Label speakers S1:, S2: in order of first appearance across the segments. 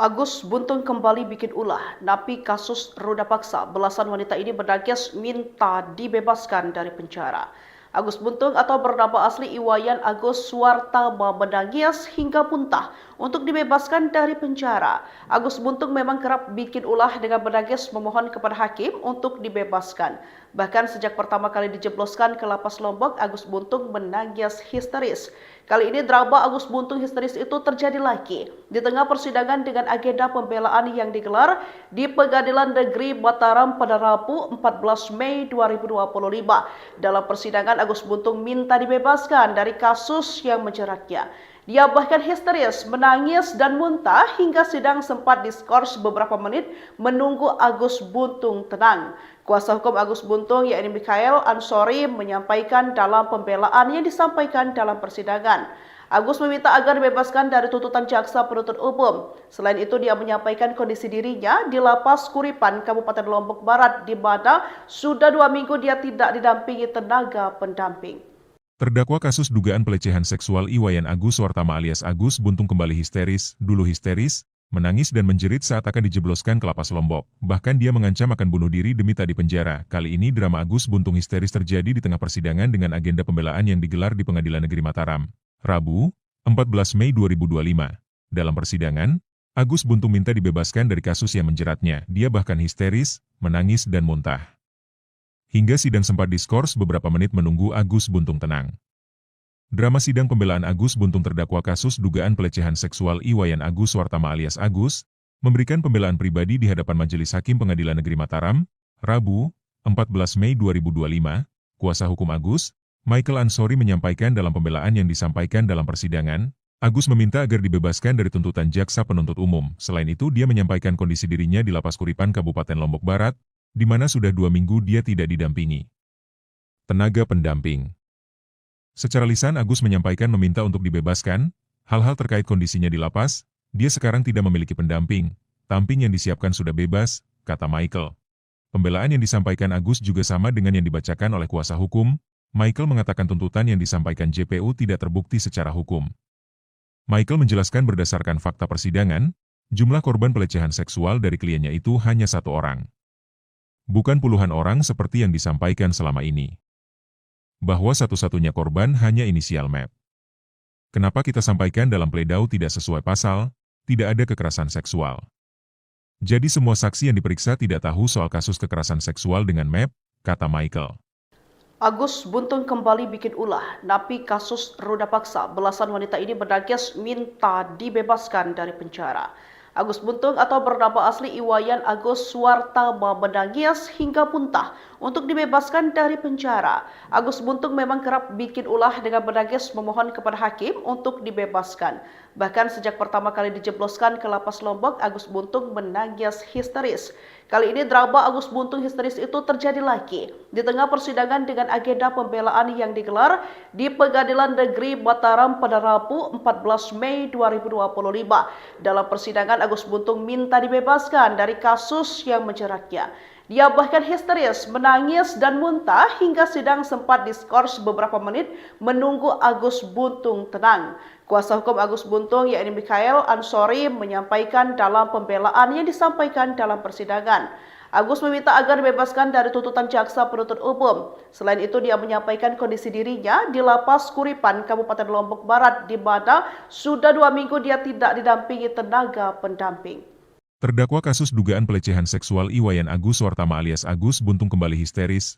S1: Agus Buntung kembali bikin ulah, napi kasus ruda paksa. Belasan wanita ini berdagis minta dibebaskan dari penjara. Agus Buntung atau bernama asli Iwayan Agus Suwartama berdagis hingga muntah untuk dibebaskan dari penjara. Agus Buntung memang kerap bikin ulah dengan berdagis memohon kepada hakim untuk dibebaskan. Bahkan sejak pertama kali dijebloskan ke lapas Lombok, Agus Buntung menangis histeris. Kali ini drama Agus Buntung histeris itu terjadi lagi di tengah persidangan dengan agenda pembelaan yang digelar di Pengadilan Negeri Mataram pada Rabu 14 Mei 2025. Dalam persidangan, Agus Buntung minta dibebaskan dari kasus yang menjeratnya. Dia bahkan histeris, menangis dan muntah hingga sidang sempat diskors beberapa menit menunggu Agus Buntung tenang. Kuasa hukum Agus Buntung, yakni Mikhail Ansori, menyampaikan dalam pembelaan yang disampaikan dalam persidangan. Agus meminta agar dibebaskan dari tuntutan jaksa penuntut umum. Selain itu, dia menyampaikan kondisi dirinya di Lapas Kuripan, Kabupaten Lombok Barat, di mana sudah 2 minggu dia tidak didampingi tenaga pendamping.
S2: Terdakwa kasus dugaan pelecehan seksual Iwayan Agus Suwartama alias Agus Buntung kembali histeris, menangis dan menjerit saat akan dijebloskan ke lapas Lombok. Bahkan dia mengancam akan bunuh diri demi tak dipenjara. Kali ini drama Agus Buntung histeris terjadi di tengah persidangan dengan agenda pembelaan yang digelar di Pengadilan Negeri Mataram. Rabu, 14 Mei 2025. Dalam persidangan, Agus Buntung minta dibebaskan dari kasus yang menjeratnya. Dia bahkan histeris, menangis dan muntah. Hingga sidang sempat diskors beberapa menit menunggu Agus Buntung tenang. Drama sidang pembelaan Agus Buntung terdakwa kasus dugaan pelecehan seksual Iwayan Agus Suwartama alias Agus, memberikan pembelaan pribadi di hadapan Majelis Hakim Pengadilan Negeri Mataram, Rabu, 14 Mei 2025, kuasa hukum Agus, Michael Ansori menyampaikan dalam pembelaan yang disampaikan dalam persidangan, Agus meminta agar dibebaskan dari tuntutan jaksa penuntut umum. Selain itu, dia menyampaikan kondisi dirinya di Lapas Kuripan Kabupaten Lombok Barat, di mana sudah 2 minggu dia tidak didampingi tenaga pendamping. Secara lisan Agus menyampaikan meminta untuk dibebaskan, hal-hal terkait kondisinya di lapas, dia sekarang tidak memiliki pendamping, tamping yang disiapkan sudah bebas, kata Michael. Pembelaan yang disampaikan Agus juga sama dengan yang dibacakan oleh kuasa hukum. Michael mengatakan tuntutan yang disampaikan JPU tidak terbukti secara hukum. Michael menjelaskan berdasarkan fakta persidangan, jumlah korban pelecehan seksual dari kliennya itu hanya 1 orang. Bukan puluhan orang seperti yang disampaikan selama ini. Bahwa satu-satunya korban hanya inisial MEP. Kenapa kita sampaikan dalam pledau tidak sesuai pasal, tidak ada kekerasan seksual. Jadi semua saksi yang diperiksa tidak tahu soal kasus kekerasan seksual dengan MEP, kata Michael.
S1: Agus Buntung kembali bikin ulah, napi kasus ruda paksa. Belasan wanita ini berdagis minta dibebaskan dari penjara. Agus Buntung atau bernama asli Iwayan Agus Suwartama berdagis hingga muntah untuk dibebaskan dari penjara. Agus Buntung memang kerap bikin ulah dengan berdagis memohon kepada hakim untuk dibebaskan. Bahkan sejak pertama kali dijebloskan ke lapas Lombok, Agus Buntung menangis histeris. Kali ini drama Agus Buntung histeris itu terjadi lagi di tengah persidangan dengan agenda pembelaan yang digelar di Pengadilan Negeri Mataram pada Rabu 14 Mei 2025. Dalam persidangan, Agus Buntung minta dibebaskan dari kasus yang menjeratnya. Dia bahkan histeris, menangis dan muntah hingga sidang sempat diskors beberapa menit menunggu Agus Buntung tenang. Kuasa hukum Agus Buntung, yakni Mikhail Ansori, menyampaikan dalam pembelaan yang disampaikan dalam persidangan. Agus meminta agar dibebaskan dari tuntutan jaksa penuntut umum. Selain itu, dia menyampaikan kondisi dirinya di Lapas Kuripan, Kabupaten Lombok Barat, di mana sudah 2 minggu dia tidak didampingi tenaga pendamping.
S2: Terdakwa kasus dugaan pelecehan seksual Iwayan Agus Suwartama alias Agus Buntung kembali histeris,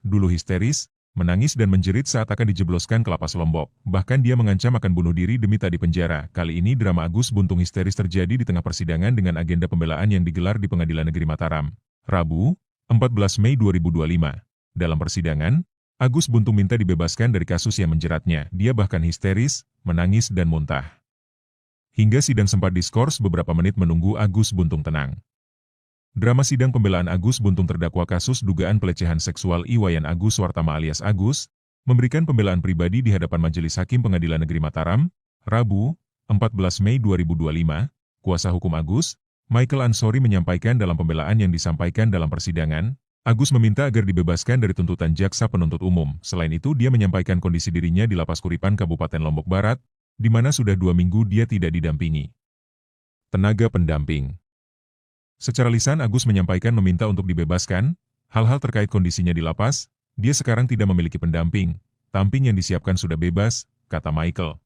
S2: menangis dan menjerit saat akan dijebloskan ke lapas Lombok. Bahkan dia mengancam akan bunuh diri demi tak dipenjara. Kali ini drama Agus Buntung histeris terjadi di tengah persidangan dengan agenda pembelaan yang digelar di Pengadilan Negeri Mataram. Rabu, 14 Mei 2025. Dalam persidangan, Agus Buntung minta dibebaskan dari kasus yang menjeratnya. Dia bahkan histeris, menangis dan muntah. Hingga sidang sempat diskors beberapa menit menunggu Agus Buntung tenang. Drama sidang pembelaan Agus Buntung terdakwa kasus dugaan pelecehan seksual Iwayan Agus Suwartama alias Agus, memberikan pembelaan pribadi di hadapan Majelis Hakim Pengadilan Negeri Mataram, Rabu, 14 Mei 2025, kuasa hukum Agus, Michael Ansori menyampaikan dalam pembelaan yang disampaikan dalam persidangan, Agus meminta agar dibebaskan dari tuntutan jaksa penuntut umum. Selain itu, dia menyampaikan kondisi dirinya di Lapas Kuripan Kabupaten Lombok Barat, di mana sudah 2 minggu dia tidak didampingi tenaga pendamping. Secara lisan Agus menyampaikan meminta untuk dibebaskan, hal-hal terkait kondisinya di lapas, dia sekarang tidak memiliki pendamping, tamping yang disiapkan sudah bebas, kata Michael.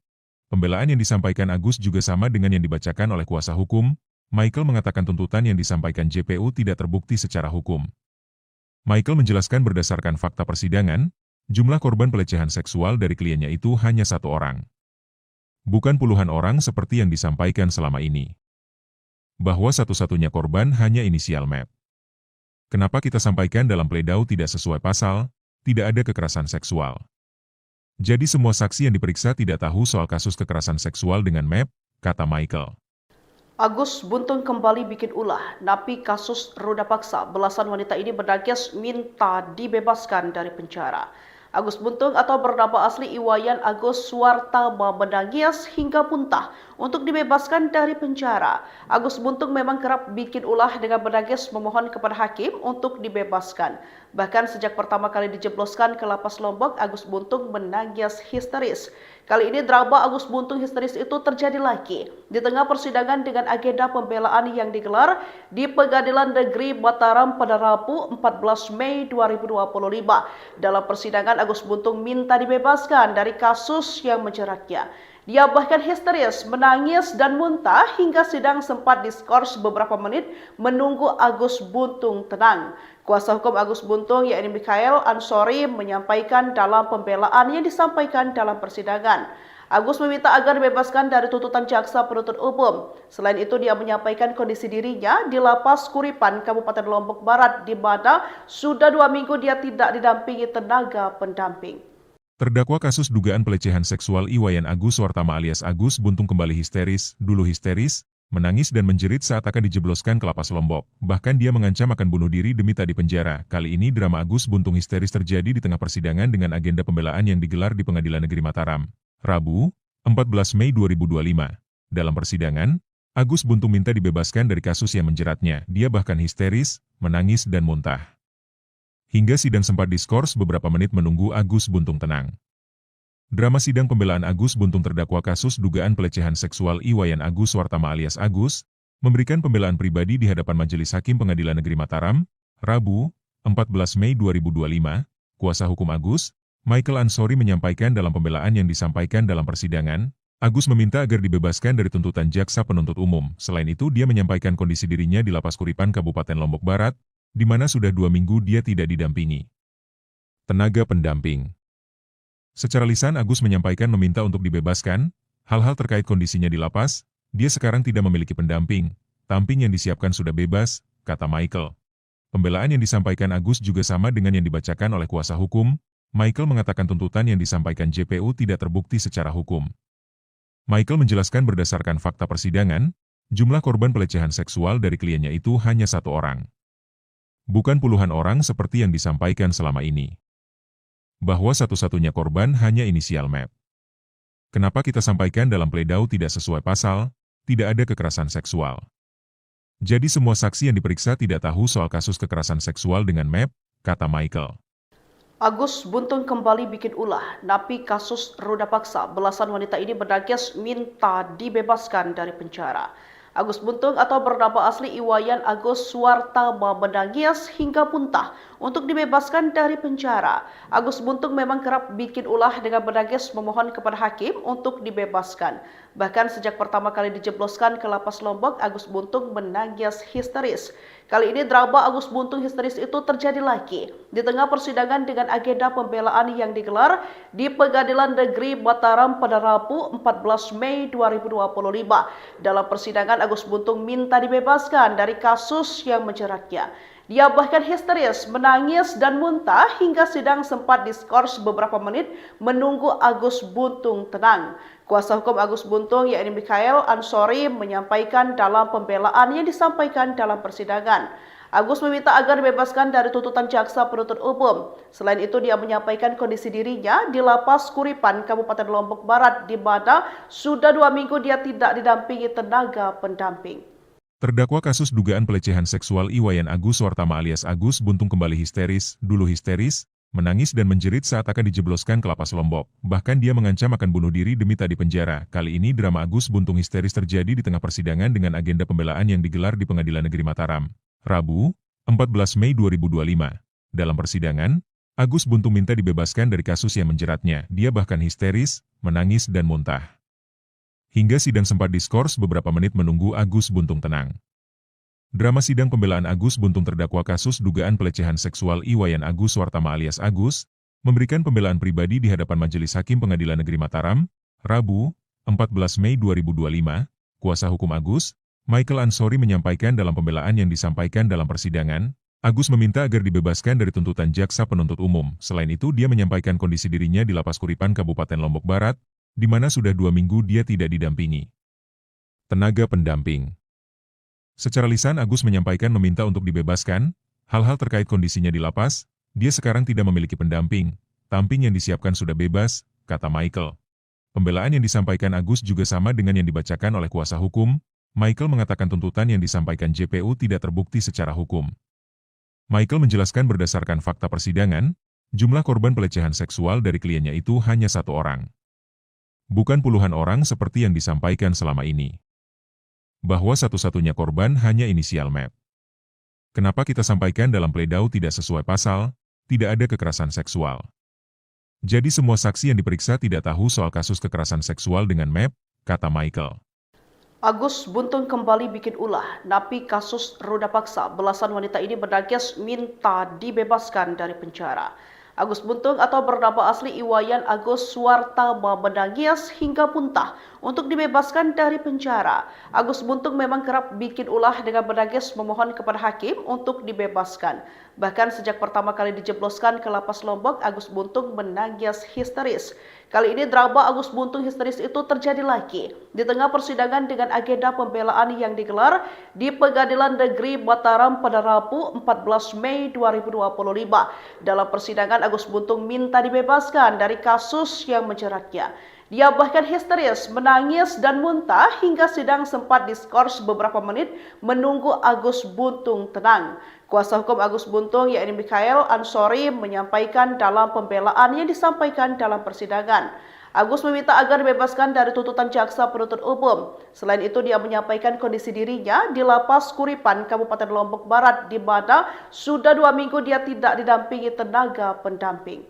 S2: Pembelaan yang disampaikan Agus juga sama dengan yang dibacakan oleh kuasa hukum. Michael mengatakan tuntutan yang disampaikan JPU tidak terbukti secara hukum. Michael menjelaskan berdasarkan fakta persidangan, jumlah korban pelecehan seksual dari kliennya itu hanya 1 orang. Bukan puluhan orang seperti yang disampaikan selama ini. Bahwa satu-satunya korban hanya inisial MEP. Kenapa kita sampaikan dalam pledau tidak sesuai pasal, tidak ada kekerasan seksual. Jadi semua saksi yang diperiksa tidak tahu soal kasus kekerasan seksual dengan MEP, kata Michael.
S1: Agus Buntung kembali bikin ulah, napi kasus ruda paksa. Belasan wanita ini berdagis minta dibebaskan dari penjara. Agus Buntung atau bernama asli Iwayan Agus Suwartama menangis hingga muntah untuk dibebaskan dari penjara. Agus Buntung memang kerap bikin ulah dengan menangis memohon kepada hakim untuk dibebaskan. Bahkan sejak pertama kali dijebloskan ke lapas Lombok, Agus Buntung menangis histeris. Kali ini drama Agus Buntung histeris itu terjadi lagi di tengah persidangan dengan agenda pembelaan yang digelar di Pengadilan Negeri Mataram pada Rabu 14 Mei 2025. Dalam persidangan Agus Buntung minta dibebaskan dari kasus yang menjeratnya. Dia bahkan histeris, menangis dan muntah hingga sidang sempat diskors beberapa menit menunggu Agus Buntung tenang. Kuasa hukum Agus Buntung, yakni Mikhail Ansori, menyampaikan dalam pembelaan yang disampaikan dalam persidangan. Agus meminta agar dibebaskan dari tuntutan jaksa penuntut umum. Selain itu, dia menyampaikan kondisi dirinya di Lapas Kuripan, Kabupaten Lombok Barat, di mana sudah 2 minggu dia tidak didampingi tenaga pendamping.
S2: Terdakwa kasus dugaan pelecehan seksual Iwayan Agus Suwartama alias Agus Buntung kembali dulu histeris, menangis dan menjerit saat akan dijebloskan ke lapas Lombok. Bahkan dia mengancam akan bunuh diri demi tak dipenjara. Kali ini drama Agus Buntung histeris terjadi di tengah persidangan dengan agenda pembelaan yang digelar di Pengadilan Negeri Mataram, Rabu, 14 Mei 2025. Dalam persidangan, Agus Buntung minta dibebaskan dari kasus yang menjeratnya. Dia bahkan histeris, menangis dan muntah. Hingga sidang sempat diskors beberapa menit menunggu Agus Buntung tenang. Drama sidang pembelaan Agus Buntung terdakwa kasus dugaan pelecehan seksual Iwayan Agus Suwartama alias Agus, memberikan pembelaan pribadi di hadapan Majelis Hakim Pengadilan Negeri Mataram, Rabu, 14 Mei 2025, kuasa hukum Agus, Michael Ansori menyampaikan dalam pembelaan yang disampaikan dalam persidangan, Agus meminta agar dibebaskan dari tuntutan jaksa penuntut umum. Selain itu, dia menyampaikan kondisi dirinya di Lapas Kuripan Kabupaten Lombok Barat, di mana sudah 2 minggu dia tidak didampingi tenaga pendamping. Secara lisan Agus menyampaikan meminta untuk dibebaskan, hal-hal terkait kondisinya di lapas, dia sekarang tidak memiliki pendamping, tamping yang disiapkan sudah bebas, kata Michael. Pembelaan yang disampaikan Agus juga sama dengan yang dibacakan oleh kuasa hukum. Michael mengatakan tuntutan yang disampaikan JPU tidak terbukti secara hukum. Michael menjelaskan berdasarkan fakta persidangan, jumlah korban pelecehan seksual dari kliennya itu hanya 1 orang. Bukan puluhan orang seperti yang disampaikan selama ini. Bahwa satu-satunya korban hanya inisial MEP. Kenapa kita sampaikan dalam pledau tidak sesuai pasal, tidak ada kekerasan seksual. Jadi semua saksi yang diperiksa tidak tahu soal kasus kekerasan seksual dengan MEP, kata Michael.
S1: Agus Buntung kembali bikin ulah, napi kasus ruda paksa. Belasan wanita ini berdagis minta dibebaskan dari penjara. Agus Buntung atau bernama asli Iwayan Agus Suwartama menangis hingga muntah untuk dibebaskan dari penjara. Agus Buntung memang kerap bikin ulah dengan menangis memohon kepada hakim untuk dibebaskan. Bahkan sejak pertama kali dijebloskan ke lapas Lombok, Agus Buntung menangis histeris. Kali ini drama Agus Buntung histeris itu terjadi lagi di tengah persidangan dengan agenda pembelaan yang digelar di Pengadilan Negeri Mataram pada Rabu 14 Mei 2025. Dalam persidangan Agus Buntung minta dibebaskan dari kasus yang menjeratnya. Dia bahkan histeris, menangis dan muntah hingga sidang sempat diskors beberapa menit menunggu Agus Buntung tenang. Kuasa hukum Agus Buntung, yakni Mikhail Ansori, menyampaikan dalam pembelaan yang disampaikan dalam persidangan. Agus meminta agar dibebaskan dari tuntutan jaksa penuntut umum. Selain itu, dia menyampaikan kondisi dirinya di Lapas Kuripan, Kabupaten Lombok Barat, di mana sudah 2 minggu dia tidak didampingi tenaga pendamping.
S2: Terdakwa kasus dugaan pelecehan seksual Iwayan Agus Suwartama alias Agus Buntung kembali dulu histeris, menangis dan menjerit saat akan dijebloskan ke lapas Lombok. Bahkan dia mengancam akan bunuh diri demi tak dipenjara. Kali ini drama Agus Buntung histeris terjadi di tengah persidangan dengan agenda pembelaan yang digelar di Pengadilan Negeri Mataram, Rabu, 14 Mei 2025. Dalam persidangan, Agus Buntung minta dibebaskan dari kasus yang menjeratnya. Dia bahkan histeris, menangis dan muntah. Hingga sidang sempat diskors beberapa menit menunggu Agus Buntung tenang. Drama sidang pembelaan Agus Buntung terdakwa kasus dugaan pelecehan seksual Iwayan Agus Suartama alias Agus, memberikan pembelaan pribadi di hadapan Majelis Hakim Pengadilan Negeri Mataram, Rabu, 14 Mei 2025, kuasa hukum Agus, Michael Ansori menyampaikan dalam pembelaan yang disampaikan dalam persidangan, Agus meminta agar dibebaskan dari tuntutan jaksa penuntut umum. Selain itu, dia menyampaikan kondisi dirinya di Lapas Kuripan Kabupaten Lombok Barat, di mana sudah 2 minggu dia tidak didampingi tenaga pendamping. Secara lisan Agus menyampaikan meminta untuk dibebaskan, hal-hal terkait kondisinya di lapas, dia sekarang tidak memiliki pendamping, tamping yang disiapkan sudah bebas, kata Michael. Pembelaan yang disampaikan Agus juga sama dengan yang dibacakan oleh kuasa hukum. Michael mengatakan tuntutan yang disampaikan JPU tidak terbukti secara hukum. Michael menjelaskan berdasarkan fakta persidangan, jumlah korban pelecehan seksual dari kliennya itu hanya 1 orang. Bukan puluhan orang seperti yang disampaikan selama ini. Bahwa satu-satunya korban hanya inisial MEP. Kenapa kita sampaikan dalam pledau tidak sesuai pasal, tidak ada kekerasan seksual. Jadi semua saksi yang diperiksa tidak tahu soal kasus kekerasan seksual dengan MEP, kata Michael.
S1: Agus Buntung kembali bikin ulah, napi kasus ruda paksa. Belasan wanita ini berdagis minta dibebaskan dari penjara. Agus Buntung atau bernama asli Iwayan Agus Suartama menangis hingga muntah untuk dibebaskan dari penjara. Agus Buntung memang kerap bikin ulah dengan menangis memohon kepada hakim untuk dibebaskan. Bahkan sejak pertama kali dijebloskan ke lapas Lombok, Agus Buntung menangis histeris. Kali ini drama Agus Buntung histeris itu terjadi lagi di tengah persidangan dengan agenda pembelaan yang digelar di Pengadilan Negeri Mataram pada Rabu 14 Mei 2025. Dalam persidangan Agus Buntung minta dibebaskan dari kasus yang menjeratnya. Dia bahkan histeris, menangis dan muntah hingga sidang sempat diskors beberapa menit menunggu Agus Buntung tenang. Kuasa hukum Agus Buntung yakni Michael Ansori menyampaikan dalam pembelaan yang disampaikan dalam persidangan. Agus meminta agar dibebaskan dari tuntutan jaksa penuntut umum. Selain itu dia menyampaikan kondisi dirinya di Lapas Kuripan Kabupaten Lombok Barat di mana sudah 2 minggu dia tidak didampingi tenaga pendamping.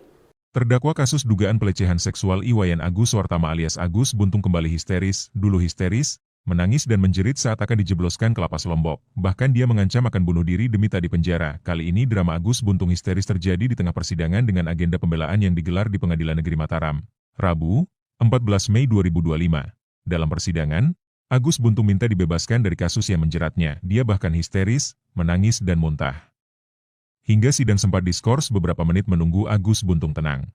S2: Terdakwa kasus dugaan pelecehan seksual Iwayan Agus Suartama alias Agus Buntung kembali histeris, dulu histeris, menangis dan menjerit saat akan dijebloskan ke lapas Lombok. Bahkan dia mengancam akan bunuh diri demi tak dipenjara. Kali ini drama Agus Buntung histeris terjadi di tengah persidangan dengan agenda pembelaan yang digelar di Pengadilan Negeri Mataram, Rabu, 14 Mei 2025. Dalam persidangan, Agus Buntung minta dibebaskan dari kasus yang menjeratnya. Dia bahkan histeris, menangis dan muntah. Hingga sidang sempat diskors beberapa menit menunggu Agus Buntung tenang.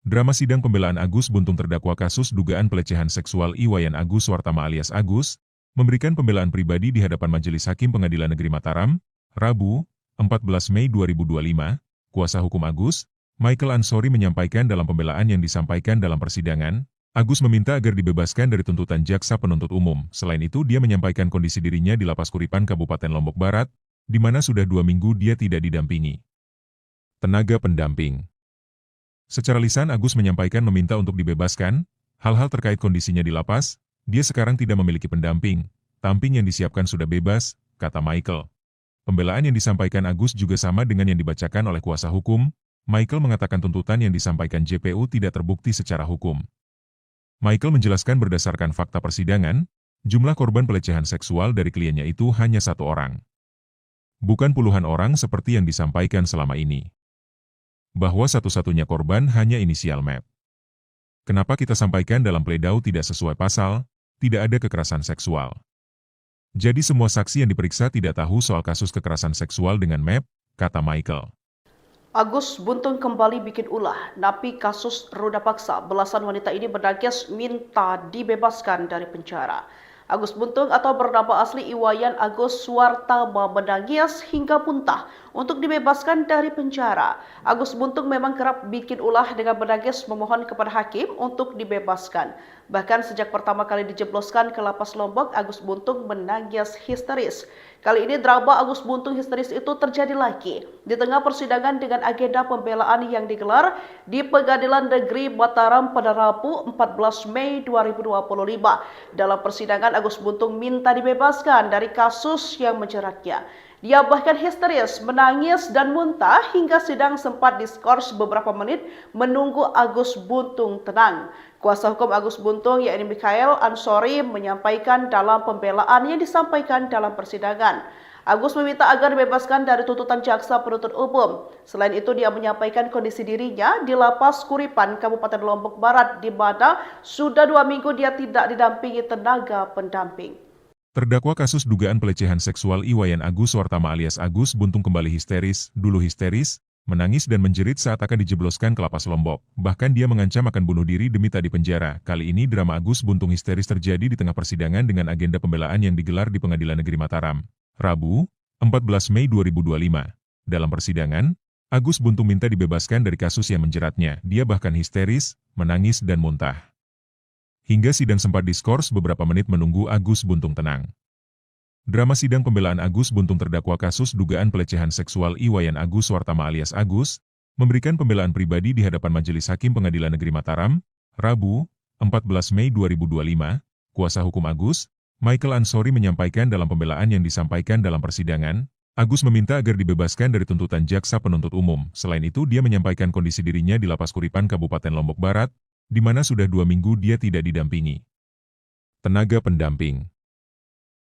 S2: Drama sidang pembelaan Agus Buntung terdakwa kasus dugaan pelecehan seksual Iwayan Agus Suartama alias Agus, memberikan pembelaan pribadi di hadapan Majelis Hakim Pengadilan Negeri Mataram, Rabu, 14 Mei 2025, kuasa hukum Agus, Michael Ansori menyampaikan dalam pembelaan yang disampaikan dalam persidangan, Agus meminta agar dibebaskan dari tuntutan jaksa penuntut umum. Selain itu dia menyampaikan kondisi dirinya di Lapas Kuripan Kabupaten Lombok Barat, di mana sudah 2 minggu dia tidak didampingi tenaga pendamping. Secara lisan Agus menyampaikan meminta untuk dibebaskan, hal-hal terkait kondisinya di lapas, dia sekarang tidak memiliki pendamping, tamping yang disiapkan sudah bebas, kata Michael. Pembelaan yang disampaikan Agus juga sama dengan yang dibacakan oleh kuasa hukum. Michael mengatakan tuntutan yang disampaikan JPU tidak terbukti secara hukum. Michael menjelaskan berdasarkan fakta persidangan, jumlah korban pelecehan seksual dari kliennya itu hanya 1 orang. Bukan puluhan orang seperti yang disampaikan selama ini. Bahwa satu-satunya korban hanya inisial MEP. Kenapa kita sampaikan dalam pledau tidak sesuai pasal, tidak ada kekerasan seksual. Jadi semua saksi yang diperiksa tidak tahu soal kasus kekerasan seksual dengan MEP, kata Michael.
S1: Agus Buntung kembali bikin ulah, napi kasus ruda paksa. Belasan wanita ini berdagis minta dibebaskan dari penjara. Agus Buntung atau bernama asli Iwayan Agus Suwartama menangis hingga muntah untuk dibebaskan dari penjara. Agus Buntung memang kerap bikin ulah dengan menangis memohon kepada hakim untuk dibebaskan. Bahkan sejak pertama kali dijebloskan ke lapas Lombok, Agus Buntung menangis histeris. Kali ini drama Agus Buntung histeris itu terjadi lagi di tengah persidangan dengan agenda pembelaan yang digelar di Pengadilan Negeri Mataram pada Rabu 14 Mei 2025. Dalam persidangan, Agus Buntung minta dibebaskan dari kasus yang menjeratnya. Dia bahkan histeris, menangis dan muntah hingga sidang sempat diskors beberapa menit menunggu Agus Buntung tenang. Kuasa hukum Agus Buntung, yakni Mikhail Ansori, menyampaikan dalam pembelaan yang disampaikan dalam persidangan. Agus meminta agar dibebaskan dari tuntutan jaksa penuntut umum. Selain itu, dia menyampaikan kondisi dirinya di Lapas Kuripan, Kabupaten Lombok Barat, di mana sudah 2 minggu dia tidak didampingi tenaga pendamping.
S2: Terdakwa kasus dugaan pelecehan seksual Iwayan Agus Suwartama alias Agus Buntung kembali histeris, menangis dan menjerit saat akan dijebloskan ke lapas Lombok. Bahkan dia mengancam akan bunuh diri demi tak dipenjara. Kali ini drama Agus Buntung histeris terjadi di tengah persidangan dengan agenda pembelaan yang digelar di Pengadilan Negeri Mataram. Rabu, 14 Mei 2025. Dalam persidangan, Agus Buntung minta dibebaskan dari kasus yang menjeratnya. Dia bahkan histeris, menangis dan muntah. Hingga sidang sempat diskors beberapa menit menunggu Agus Buntung tenang. Drama sidang pembelaan Agus Buntung terdakwa kasus dugaan pelecehan seksual Iwayan Agus Suwartama alias Agus, memberikan pembelaan pribadi di hadapan Majelis Hakim Pengadilan Negeri Mataram, Rabu, 14 Mei 2025, kuasa hukum Agus, Michael Ansori menyampaikan dalam pembelaan yang disampaikan dalam persidangan, Agus meminta agar dibebaskan dari tuntutan jaksa penuntut umum. Selain itu, dia menyampaikan kondisi dirinya di Lapas Kuripan, Kabupaten Lombok Barat, di mana sudah 2 minggu dia tidak didampingi tenaga pendamping.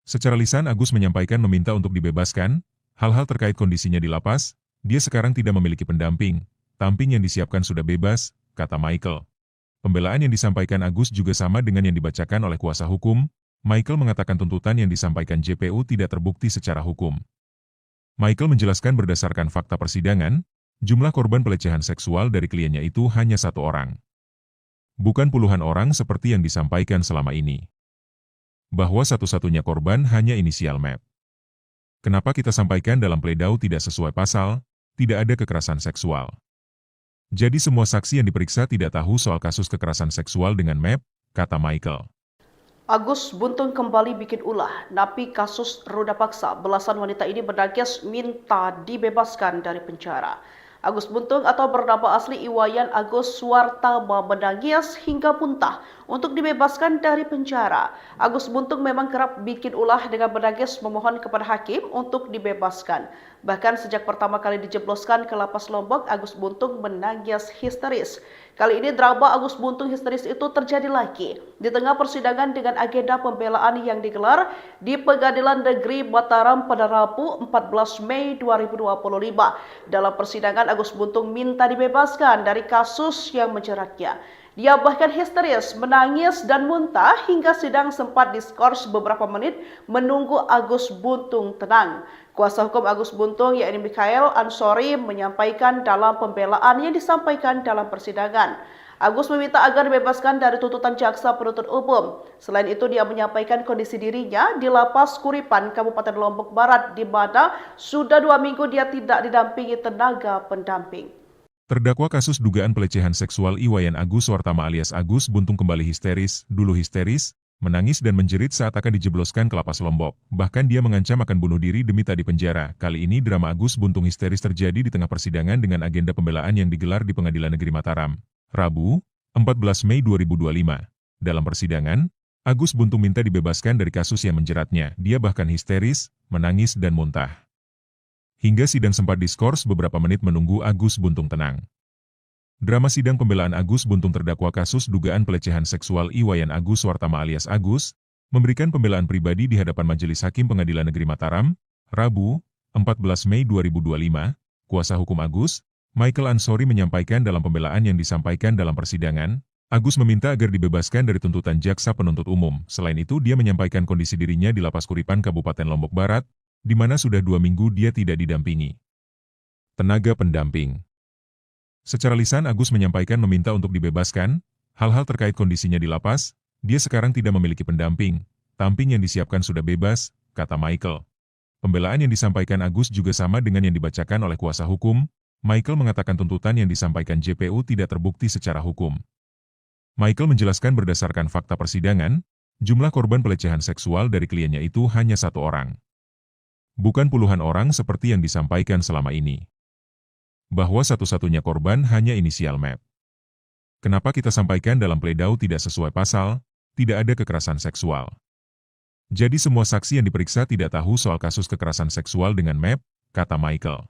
S2: Secara lisan Agus menyampaikan meminta untuk dibebaskan, hal-hal terkait kondisinya di lapas, dia sekarang tidak memiliki pendamping, tamping yang disiapkan sudah bebas, kata Michael. Pembelaan yang disampaikan Agus juga sama dengan yang dibacakan oleh kuasa hukum. Michael mengatakan tuntutan yang disampaikan JPU tidak terbukti secara hukum. Michael menjelaskan berdasarkan fakta persidangan, jumlah korban pelecehan seksual dari kliennya itu hanya 1 orang. Bukan puluhan orang seperti yang disampaikan selama ini. Bahwa satu-satunya korban hanya inisial MEP. Kenapa kita sampaikan dalam pledau tidak sesuai pasal, tidak ada kekerasan seksual. Jadi semua saksi yang diperiksa tidak tahu soal kasus kekerasan seksual dengan MEP, kata Michael.
S1: Agus Buntung kembali bikin ulah, napi kasus roda paksa. Belasan wanita ini menangis minta dibebaskan dari penjara. Agus Buntung atau bernama asli Iwayan Agus Suwartama menangis hingga muntah untuk dibebaskan dari penjara. Agus Buntung memang kerap bikin ulah dengan menangis memohon kepada hakim untuk dibebaskan. Bahkan sejak pertama kali dijebloskan ke lapas Lombok, Agus Buntung menangis histeris. Kali ini drama Agus Buntung histeris itu terjadi lagi di tengah persidangan dengan agenda pembelaan yang digelar di Pengadilan Negeri Mataram pada Rabu 14 Mei 2025. Dalam persidangan, Agus Buntung minta dibebaskan dari kasus yang menjeratnya. Dia bahkan histeris, menangis dan muntah hingga sidang sempat diskors beberapa menit menunggu Agus Buntung tenang. Kuasa hukum Agus Buntung, yakni Mikhail Ansori, menyampaikan dalam pembelaan yang disampaikan dalam persidangan. Agus meminta agar dibebaskan dari tuntutan jaksa penuntut umum. Selain itu, dia menyampaikan kondisi dirinya di Lapas Kuripan, Kabupaten Lombok Barat, di mana sudah 2 minggu dia tidak didampingi tenaga pendamping.
S2: Terdakwa kasus dugaan pelecehan seksual Iwayan Agus Suwartama alias Agus Buntung kembali histeris, menangis dan menjerit saat akan dijebloskan ke lapas Lombok. Bahkan dia mengancam akan bunuh diri demi tak dipenjara. Kali ini drama Agus Buntung histeris terjadi di tengah persidangan dengan agenda pembelaan yang digelar di Pengadilan Negeri Mataram. Rabu, 14 Mei 2025. Dalam persidangan, Agus Buntung minta dibebaskan dari kasus yang menjeratnya. Dia bahkan histeris, menangis dan muntah. Hingga sidang sempat diskors beberapa menit menunggu Agus Buntung tenang. Drama sidang pembelaan Agus Buntung terdakwa kasus dugaan pelecehan seksual Iwayan Agus Suwartama alias Agus, memberikan pembelaan pribadi di hadapan Majelis Hakim Pengadilan Negeri Mataram, Rabu, 14 Mei 2025, kuasa hukum Agus, Michael Ansori menyampaikan dalam pembelaan yang disampaikan dalam persidangan, Agus meminta agar dibebaskan dari tuntutan jaksa penuntut umum. Selain itu, dia menyampaikan kondisi dirinya di Lapas Kuripan, Kabupaten Lombok Barat, di mana sudah 2 minggu dia tidak didampingi tenaga pendamping. Secara lisan Agus menyampaikan meminta untuk dibebaskan, hal-hal terkait kondisinya di lapas, dia sekarang tidak memiliki pendamping, tamping yang disiapkan sudah bebas, kata Michael. Pembelaan yang disampaikan Agus juga sama dengan yang dibacakan oleh kuasa hukum. Michael mengatakan tuntutan yang disampaikan JPU tidak terbukti secara hukum. Michael menjelaskan berdasarkan fakta persidangan, jumlah korban pelecehan seksual dari kliennya itu hanya 1 orang. Bukan puluhan orang seperti yang disampaikan selama ini. Bahwa satu-satunya korban hanya inisial MEP. Kenapa kita sampaikan dalam pledau tidak sesuai pasal, tidak ada kekerasan seksual. Jadi semua saksi yang diperiksa tidak tahu soal kasus kekerasan seksual dengan MEP, kata Michael.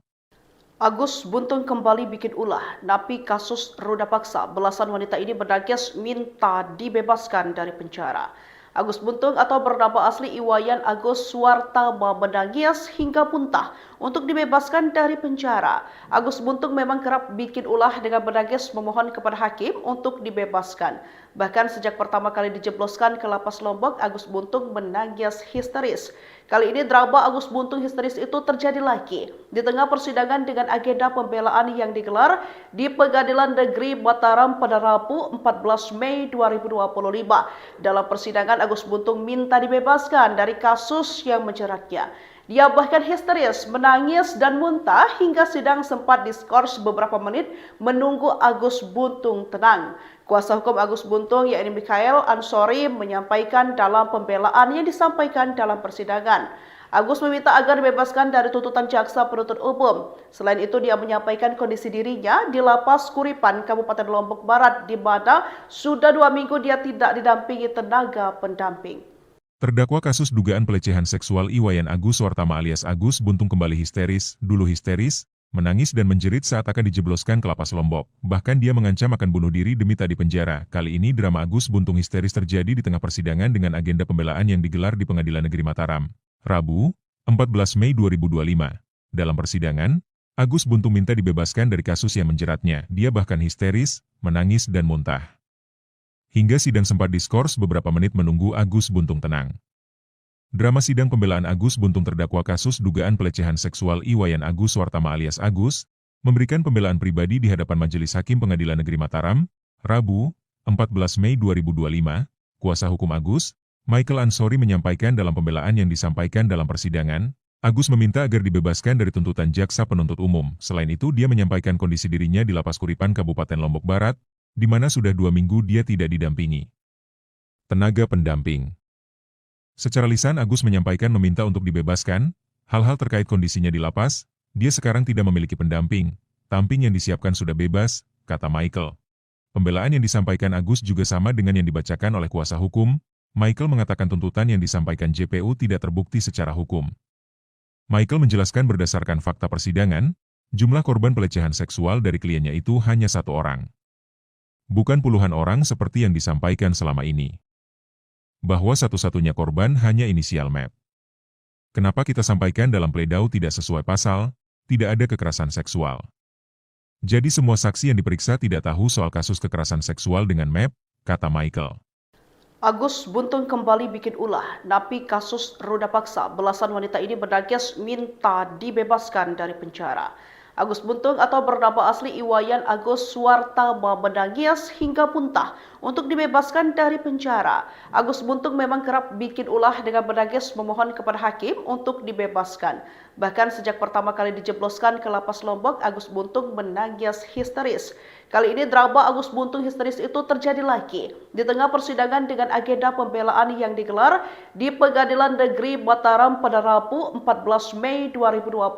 S1: Agus Buntung kembali bikin ulah, napi kasus ruda paksa. Belasan wanita ini bernangis minta dibebaskan dari penjara. Agus Buntung atau bernama asli Iwayan Agus Suwartama menangis hingga muntah untuk dibebaskan dari penjara. Agus Buntung memang kerap bikin ulah dengan menangis memohon kepada hakim untuk dibebaskan. Bahkan sejak pertama kali dijebloskan ke lapas Lombok, Agus Buntung menangis histeris. Kali ini drama Agus Buntung histeris itu terjadi lagi di tengah persidangan dengan agenda pembelaan yang digelar di Pengadilan Negeri Mataram pada Rabu 14 Mei 2025. Dalam persidangan, Agus Buntung minta dibebaskan dari kasus yang menjeratnya. Dia bahkan histeris, menangis dan muntah hingga sidang sempat diskors beberapa menit menunggu Agus Buntung tenang. Kuasa hukum Agus Buntung, yakni Mikhail Ansori, menyampaikan dalam pembelaan yang disampaikan dalam persidangan. Agus meminta agar dibebaskan dari tuntutan jaksa penuntut umum. Selain itu, dia menyampaikan kondisi dirinya di Lapas Kuripan, Kabupaten Lombok Barat, di mana sudah 2 minggu dia tidak didampingi tenaga pendamping.
S2: Terdakwa kasus dugaan pelecehan seksual Iwayan Agus Suwartama alias Agus Buntung kembali histeris, menangis dan menjerit saat akan dijebloskan ke lapas Lombok. Bahkan dia mengancam akan bunuh diri demi tak dipenjara. Kali ini drama Agus Buntung histeris terjadi di tengah persidangan dengan agenda pembelaan yang digelar di Pengadilan Negeri Mataram. Rabu, 14 Mei 2025. Dalam persidangan, Agus Buntung minta dibebaskan dari kasus yang menjeratnya. Dia bahkan histeris, menangis dan muntah. Hingga sidang sempat diskors beberapa menit menunggu Agus Buntung tenang. Drama sidang pembelaan Agus Buntung terdakwa kasus dugaan pelecehan seksual Iwayan Agus Suwartama alias Agus, memberikan pembelaan pribadi di hadapan Majelis Hakim Pengadilan Negeri Mataram, Rabu, 14 Mei 2025, kuasa hukum Agus, Michael Ansori menyampaikan dalam pembelaan yang disampaikan dalam persidangan, Agus meminta agar dibebaskan dari tuntutan jaksa penuntut umum. Selain itu, dia menyampaikan kondisi dirinya di Lapas Kuripan Kabupaten Lombok Barat, di mana sudah 2 minggu dia tidak didampingi tenaga pendamping. Secara lisan Agus menyampaikan meminta untuk dibebaskan, hal-hal terkait kondisinya di lapas, dia sekarang tidak memiliki pendamping, tamping yang disiapkan sudah bebas, kata Michael. Pembelaan yang disampaikan Agus juga sama dengan yang dibacakan oleh kuasa hukum. Michael mengatakan tuntutan yang disampaikan JPU tidak terbukti secara hukum. Michael menjelaskan berdasarkan fakta persidangan, jumlah korban pelecehan seksual dari kliennya itu hanya 1 orang. Bukan puluhan orang seperti yang disampaikan selama ini. Bahwa satu-satunya korban hanya inisial MEP. Kenapa kita sampaikan dalam pledau tidak sesuai pasal, tidak ada kekerasan seksual. Jadi semua saksi yang diperiksa tidak tahu soal kasus kekerasan seksual dengan MEP, kata Michael.
S1: Agus Buntung kembali bikin ulah, napi kasus ruda paksa. Belasan wanita ini menangis minta dibebaskan dari penjara. Agus Buntung atau bernama asli Iwayan Agus Suwartama menangis hingga muntah untuk dibebaskan dari penjara. Agus Buntung memang kerap bikin ulah dengan menangis memohon kepada hakim untuk dibebaskan. Bahkan sejak pertama kali dijebloskan ke lapas Lombok, Agus Buntung menangis histeris. Kali ini drama Agus Buntung histeris itu terjadi lagi di tengah persidangan dengan agenda pembelaan yang digelar di Pengadilan Negeri Mataram pada Rabu 14 Mei 2025.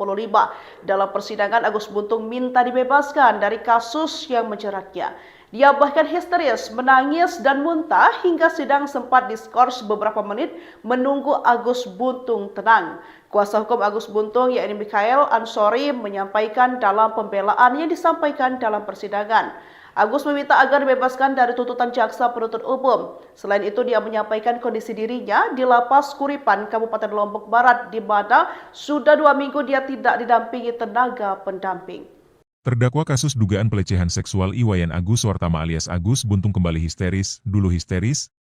S1: Dalam persidangan, Agus Buntung minta dibebaskan dari kasus yang menjeratnya. Dia bahkan histeris, menangis dan muntah hingga sidang sempat diskors beberapa menit menunggu Agus Buntung tenang. Kuasa hukum Agus Buntung, yakni Mikhail Ansori, menyampaikan dalam pembelaan yang disampaikan dalam persidangan. Agus meminta agar dibebaskan dari tuntutan jaksa penuntut umum. Selain itu, dia menyampaikan kondisi dirinya di Lapas Kuripan, Kabupaten Lombok Barat, di mana sudah 2 minggu dia tidak didampingi tenaga pendamping.
S2: Terdakwa kasus dugaan pelecehan seksual Iwayan Agus Suwartama alias Agus Buntung kembali histeris,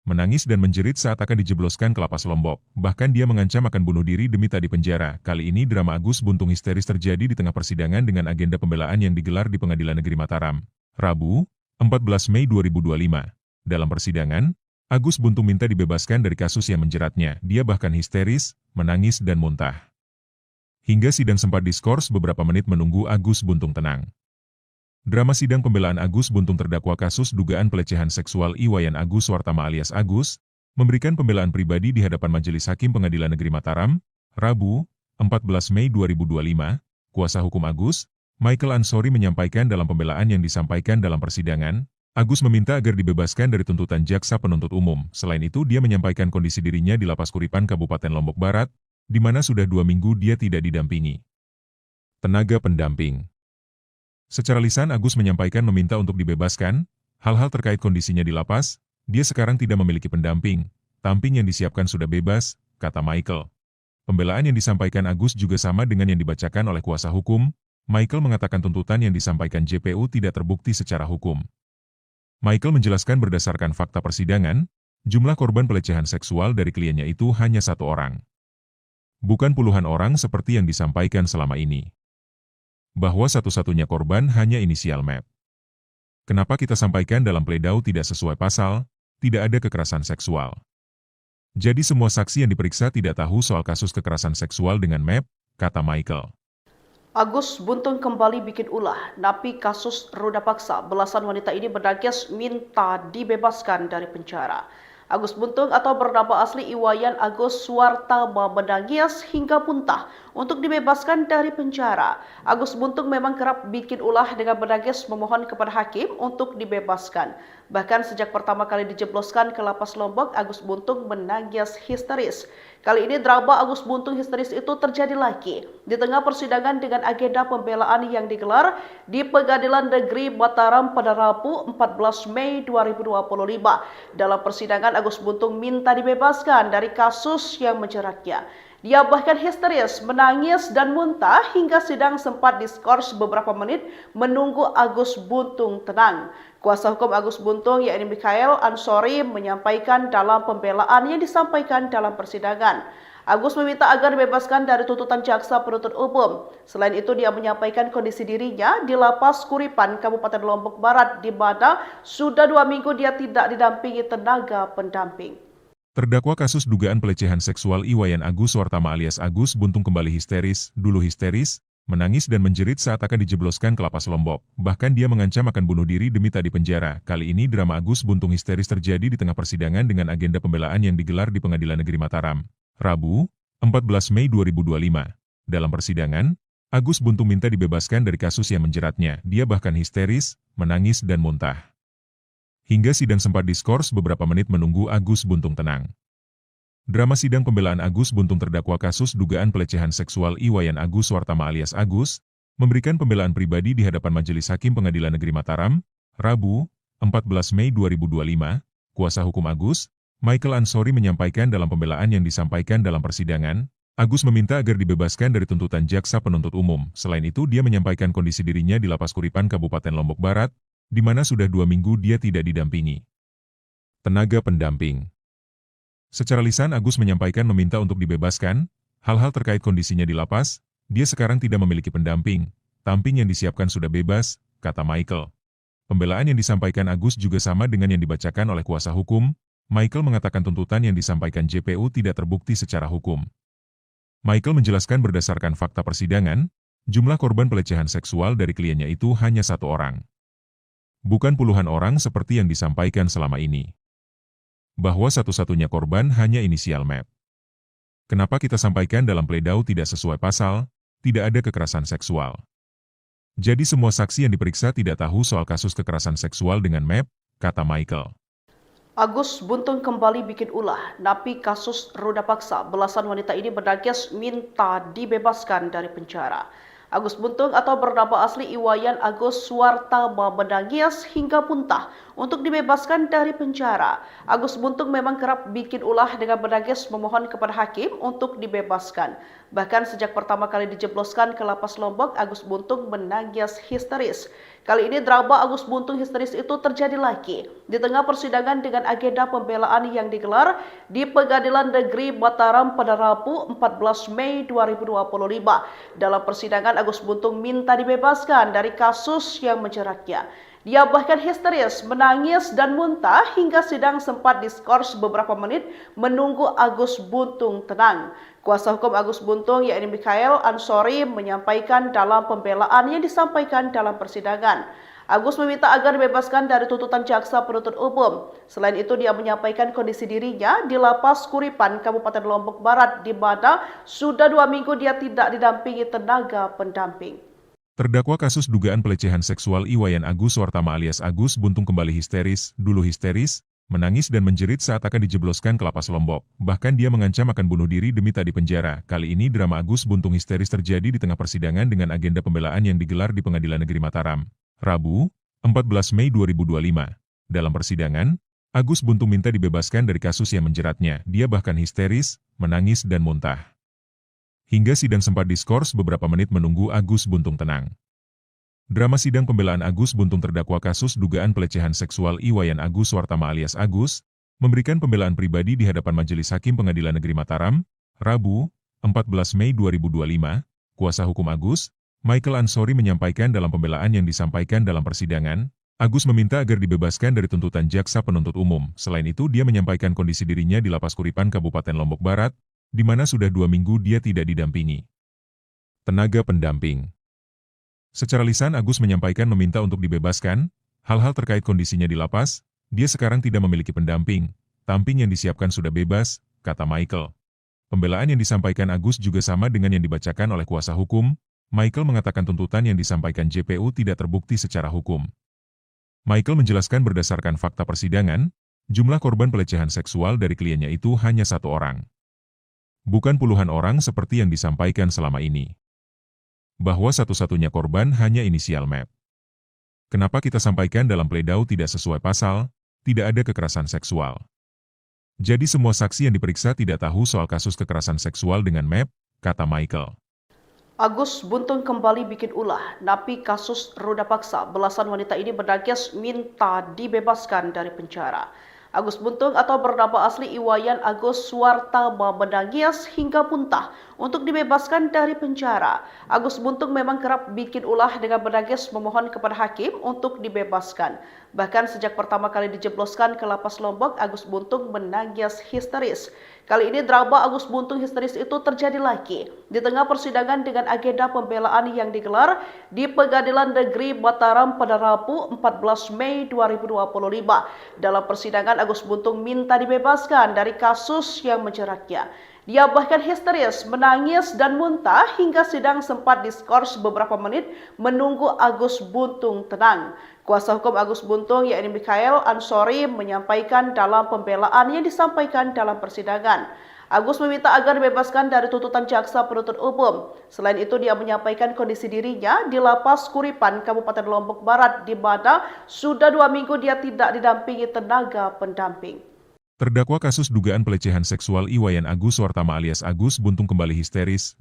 S2: menangis dan menjerit saat akan dijebloskan ke lapas Lombok. Bahkan dia mengancam akan bunuh diri demi tak dipenjara. Kali ini drama Agus Buntung histeris terjadi di tengah persidangan dengan agenda pembelaan yang digelar di Pengadilan Negeri Mataram. Rabu, 14 Mei 2025. Dalam persidangan, Agus Buntung minta dibebaskan dari kasus yang menjeratnya. Dia bahkan histeris, menangis dan muntah. Hingga sidang sempat diskors beberapa menit menunggu Agus Buntung tenang. Drama sidang pembelaan Agus Buntung terdakwa kasus dugaan pelecehan seksual Iwayan Agus Suartama alias Agus, memberikan pembelaan pribadi di hadapan Majelis Hakim Pengadilan Negeri Mataram, Rabu, 14 Mei 2025, kuasa hukum Agus, Michael Ansori menyampaikan dalam pembelaan yang disampaikan dalam persidangan, Agus meminta agar dibebaskan dari tuntutan jaksa penuntut umum. Selain itu, dia menyampaikan kondisi dirinya di Lapas Kuripan Kabupaten Lombok Barat, di mana sudah 2 minggu dia tidak didampingi tenaga pendamping. Secara lisan, Agus menyampaikan meminta untuk dibebaskan, hal-hal terkait kondisinya di lapas, dia sekarang tidak memiliki pendamping, tamping yang disiapkan sudah bebas, kata Michael. Pembelaan yang disampaikan Agus juga sama dengan yang dibacakan oleh kuasa hukum. Michael mengatakan tuntutan yang disampaikan JPU tidak terbukti secara hukum. Michael menjelaskan berdasarkan fakta persidangan, jumlah korban pelecehan seksual dari kliennya itu hanya 1 orang. Bukan puluhan orang seperti yang disampaikan selama ini. Bahwa satu-satunya korban hanya inisial MEP. Kenapa kita sampaikan dalam pledau tidak sesuai pasal, tidak ada kekerasan seksual. Jadi semua saksi yang diperiksa tidak tahu soal kasus kekerasan seksual dengan MEP, kata Michael.
S1: Agus Buntung kembali bikin ulah, napi kasus roda paksa. Belasan wanita ini berdagis minta dibebaskan dari penjara. Agus Buntung atau bernama asli Iwayan Agus Suartama menangis hingga muntah untuk dibebaskan dari penjara. Agus Buntung memang kerap bikin ulah dengan menangis memohon kepada hakim untuk dibebaskan. Bahkan sejak pertama kali dijebloskan ke Lapas Lombok, Agus Buntung menangis histeris. Kali ini drama Agus Buntung histeris itu terjadi lagi di tengah persidangan dengan agenda pembelaan yang digelar di Pengadilan Negeri Mataram pada Rabu 14 Mei 2025. Dalam persidangan, Agus Buntung minta dibebaskan dari kasus yang menjeratnya. Dia bahkan histeris, menangis dan muntah hingga sidang sempat diskors beberapa menit menunggu Agus Buntung tenang. Kuasa hukum Agus Buntung, yakni Michael Ansori, menyampaikan dalam pembelaan yang disampaikan dalam persidangan. Agus meminta agar dibebaskan dari tuntutan jaksa penuntut umum. Selain itu, dia menyampaikan kondisi dirinya di Lapas Kuripan, Kabupaten Lombok Barat, di mana sudah 2 minggu dia tidak didampingi tenaga pendamping.
S2: Terdakwa kasus dugaan pelecehan seksual Iwayan Agus Suartama alias Agus Buntung kembali histeris, menangis dan menjerit saat akan dijebloskan ke Lapas Lombok. Bahkan dia mengancam akan bunuh diri demi tak dipenjara. Kali ini drama Agus Buntung histeris terjadi di tengah persidangan dengan agenda pembelaan yang digelar di Pengadilan Negeri Mataram, Rabu, 14 Mei 2025. Dalam persidangan, Agus Buntung minta dibebaskan dari kasus yang menjeratnya. Dia bahkan histeris, menangis dan muntah. Hingga sidang sempat diskors beberapa menit menunggu Agus Buntung tenang. Drama sidang pembelaan Agus Buntung terdakwa kasus dugaan pelecehan seksual Iwayan Agus Suartama alias Agus, memberikan pembelaan pribadi di hadapan Majelis Hakim Pengadilan Negeri Mataram, Rabu, 14 Mei 2025, kuasa hukum Agus, Michael Ansori menyampaikan dalam pembelaan yang disampaikan dalam persidangan, Agus meminta agar dibebaskan dari tuntutan jaksa penuntut umum. Selain itu, dia menyampaikan kondisi dirinya di Lapas Kuripan Kabupaten Lombok Barat, di mana sudah 2 minggu dia tidak didampingi tenaga pendamping. Secara lisan, Agus menyampaikan meminta untuk dibebaskan, hal-hal terkait kondisinya di lapas, dia sekarang tidak memiliki pendamping, tamping yang disiapkan sudah bebas, kata Michael. Pembelaan yang disampaikan Agus juga sama dengan yang dibacakan oleh kuasa hukum. Michael mengatakan tuntutan yang disampaikan JPU tidak terbukti secara hukum. Michael menjelaskan berdasarkan fakta persidangan, jumlah korban pelecehan seksual dari kliennya itu hanya 1 orang. Bukan puluhan orang seperti yang disampaikan selama ini. Bahwa satu-satunya korban hanya inisial MEP. Kenapa kita sampaikan dalam pledau tidak sesuai pasal, tidak ada kekerasan seksual. Jadi semua saksi yang diperiksa tidak tahu soal kasus kekerasan seksual dengan MEP, kata Michael.
S1: Agus Buntung kembali bikin ulah, napi kasus roda paksa. Belasan wanita ini berdagis minta dibebaskan dari penjara. Agus Buntung atau bernama asli Iwayan Agus Suartama menangis hingga muntah untuk dibebaskan dari penjara. Agus Buntung memang kerap bikin ulah dengan menangis memohon kepada hakim untuk dibebaskan. Bahkan sejak pertama kali dijebloskan ke Lapas Lombok, Agus Buntung menangis histeris. Kali ini drama Agus Buntung histeris itu terjadi lagi di tengah persidangan dengan agenda pembelaan yang digelar di Pengadilan Negeri Mataram pada Rabu 14 Mei 2025. Dalam persidangan, Agus Buntung minta dibebaskan dari kasus yang menjeratnya. Dia bahkan histeris, menangis dan muntah hingga sidang sempat diskors beberapa menit menunggu Agus Buntung tenang. Kuasa hukum Agus Buntung, yakni Mikhail Ansori, menyampaikan dalam pembelaan yang disampaikan dalam persidangan. Agus meminta agar dibebaskan dari tuntutan jaksa penuntut umum. Selain itu, dia menyampaikan kondisi dirinya di Lapas Kuripan, Kabupaten Lombok Barat, di mana sudah 2 minggu dia tidak didampingi tenaga pendamping.
S2: Terdakwa kasus dugaan pelecehan seksual Iwayan Agus Suartama alias Agus Buntung kembali histeris, menangis dan menjerit saat akan dijebloskan ke Lapas Lombok. Bahkan dia mengancam akan bunuh diri demi tak dipenjara. Kali ini drama Agus Buntung histeris terjadi di tengah persidangan dengan agenda pembelaan yang digelar di Pengadilan Negeri Mataram, Rabu, 14 Mei 2025. Dalam persidangan, Agus Buntung minta dibebaskan dari kasus yang menjeratnya. Dia bahkan histeris, menangis dan muntah. Hingga sidang sempat diskors beberapa menit menunggu Agus Buntung tenang. Drama sidang pembelaan Agus Buntung terdakwa kasus dugaan pelecehan seksual Iwayan Agus Suartama alias Agus, memberikan pembelaan pribadi di hadapan Majelis Hakim Pengadilan Negeri Mataram, Rabu, 14 Mei 2025, kuasa hukum Agus, Michael Ansori menyampaikan dalam pembelaan yang disampaikan dalam persidangan, Agus meminta agar dibebaskan dari tuntutan jaksa penuntut umum. Selain itu, dia menyampaikan kondisi dirinya di Lapas Kuripan Kabupaten Lombok Barat, di mana sudah 2 minggu dia tidak didampingi tenaga pendamping. Secara lisan Agus menyampaikan meminta untuk dibebaskan, hal-hal terkait kondisinya di lapas, dia sekarang tidak memiliki pendamping, tamping yang disiapkan sudah bebas, kata Michael. Pembelaan yang disampaikan Agus juga sama dengan yang dibacakan oleh kuasa hukum. Michael mengatakan tuntutan yang disampaikan JPU tidak terbukti secara hukum. Michael menjelaskan berdasarkan fakta persidangan, jumlah korban pelecehan seksual dari kliennya itu hanya 1 orang. Bukan puluhan orang seperti yang disampaikan selama ini. Bahwa satu-satunya korban hanya inisial MEP. Kenapa kita sampaikan dalam pledau tidak sesuai pasal, tidak ada kekerasan seksual. Jadi semua saksi yang diperiksa tidak tahu soal kasus kekerasan seksual dengan MEP, kata Michael.
S1: Agus Buntung kembali bikin ulah, napi kasus ruda paksa. Belasan wanita ini berdagis minta dibebaskan dari penjara. Agus Buntung atau bernama asli Iwayan Agus Suartama menangis hingga muntah untuk dibebaskan dari penjara. Agus Buntung memang kerap bikin ulah dengan menangis memohon kepada hakim untuk dibebaskan. Bahkan sejak pertama kali dijebloskan ke Lapas Lombok, Agus Buntung menangis histeris. Kali ini drama Agus Buntung histeris itu terjadi lagi di tengah persidangan dengan agenda pembelaan yang digelar di Pengadilan Negeri Mataram pada Rabu 14 Mei 2025. Dalam persidangan Agus Buntung minta dibebaskan dari kasus yang menjeratnya. Dia bahkan histeris, menangis dan muntah hingga sidang sempat diskors beberapa menit menunggu Agus Buntung tenang. Kuasa hukum Agus Buntung, yakni Mikhail Ansori, menyampaikan dalam pembelaan yang disampaikan dalam persidangan. Agus meminta agar dibebaskan dari tuntutan jaksa penuntut umum. Selain itu, dia menyampaikan kondisi dirinya di Lapas Kuripan, Kabupaten Lombok Barat, di mana sudah 2 minggu dia tidak didampingi tenaga pendamping.
S2: Terdakwa kasus dugaan pelecehan seksual Iwayan Agus Suartama alias Agus Buntung kembali histeris,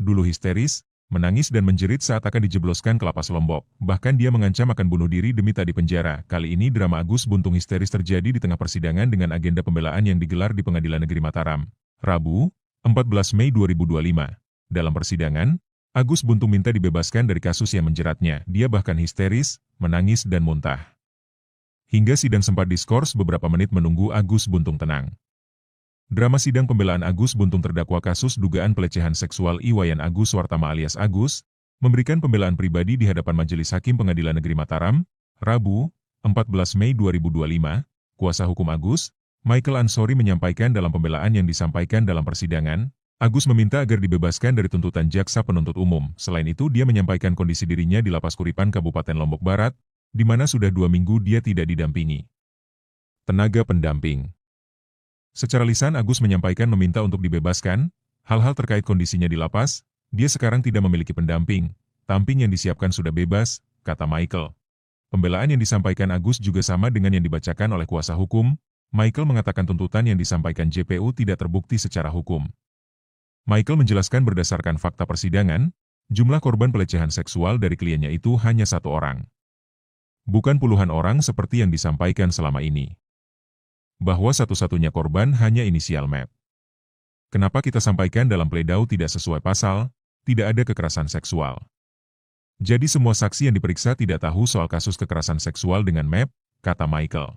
S2: menangis dan menjerit saat akan dijebloskan ke Lapas Lombok. Bahkan dia mengancam akan bunuh diri demi tak dipenjara. Kali ini drama Agus Buntung histeris terjadi di tengah persidangan dengan agenda pembelaan yang digelar di Pengadilan Negeri Mataram, Rabu, 14 Mei 2025. Dalam persidangan, Agus Buntung minta dibebaskan dari kasus yang menjeratnya. Dia bahkan histeris, menangis dan muntah. Hingga sidang sempat diskors beberapa menit menunggu Agus Buntung tenang. Drama sidang pembelaan Agus Buntung terdakwa kasus dugaan pelecehan seksual Iwayan Agus Suartama alias Agus, memberikan pembelaan pribadi di hadapan Majelis Hakim Pengadilan Negeri Mataram, Rabu, 14 Mei 2025, kuasa hukum Agus, Michael Ansori menyampaikan dalam pembelaan yang disampaikan dalam persidangan, Agus meminta agar dibebaskan dari tuntutan jaksa penuntut umum. Selain itu, dia menyampaikan kondisi dirinya di Lapas Kuripan Kabupaten Lombok Barat, di mana sudah 2 minggu dia tidak didampingi tenaga pendamping. Secara lisan Agus menyampaikan meminta untuk dibebaskan, hal-hal terkait kondisinya di lapas, dia sekarang tidak memiliki pendamping, tamping yang disiapkan sudah bebas, kata Michael. Pembelaan yang disampaikan Agus juga sama dengan yang dibacakan oleh kuasa hukum. Michael mengatakan tuntutan yang disampaikan JPU tidak terbukti secara hukum. Michael menjelaskan berdasarkan fakta persidangan, jumlah korban pelecehan seksual dari kliennya itu hanya 1 orang. Bukan puluhan orang seperti yang disampaikan selama ini. Bahwa satu-satunya korban hanya inisial MEP. Kenapa kita sampaikan dalam pledau tidak sesuai pasal, tidak ada kekerasan seksual. Jadi semua saksi yang diperiksa tidak tahu soal kasus kekerasan seksual dengan MEP, kata Michael.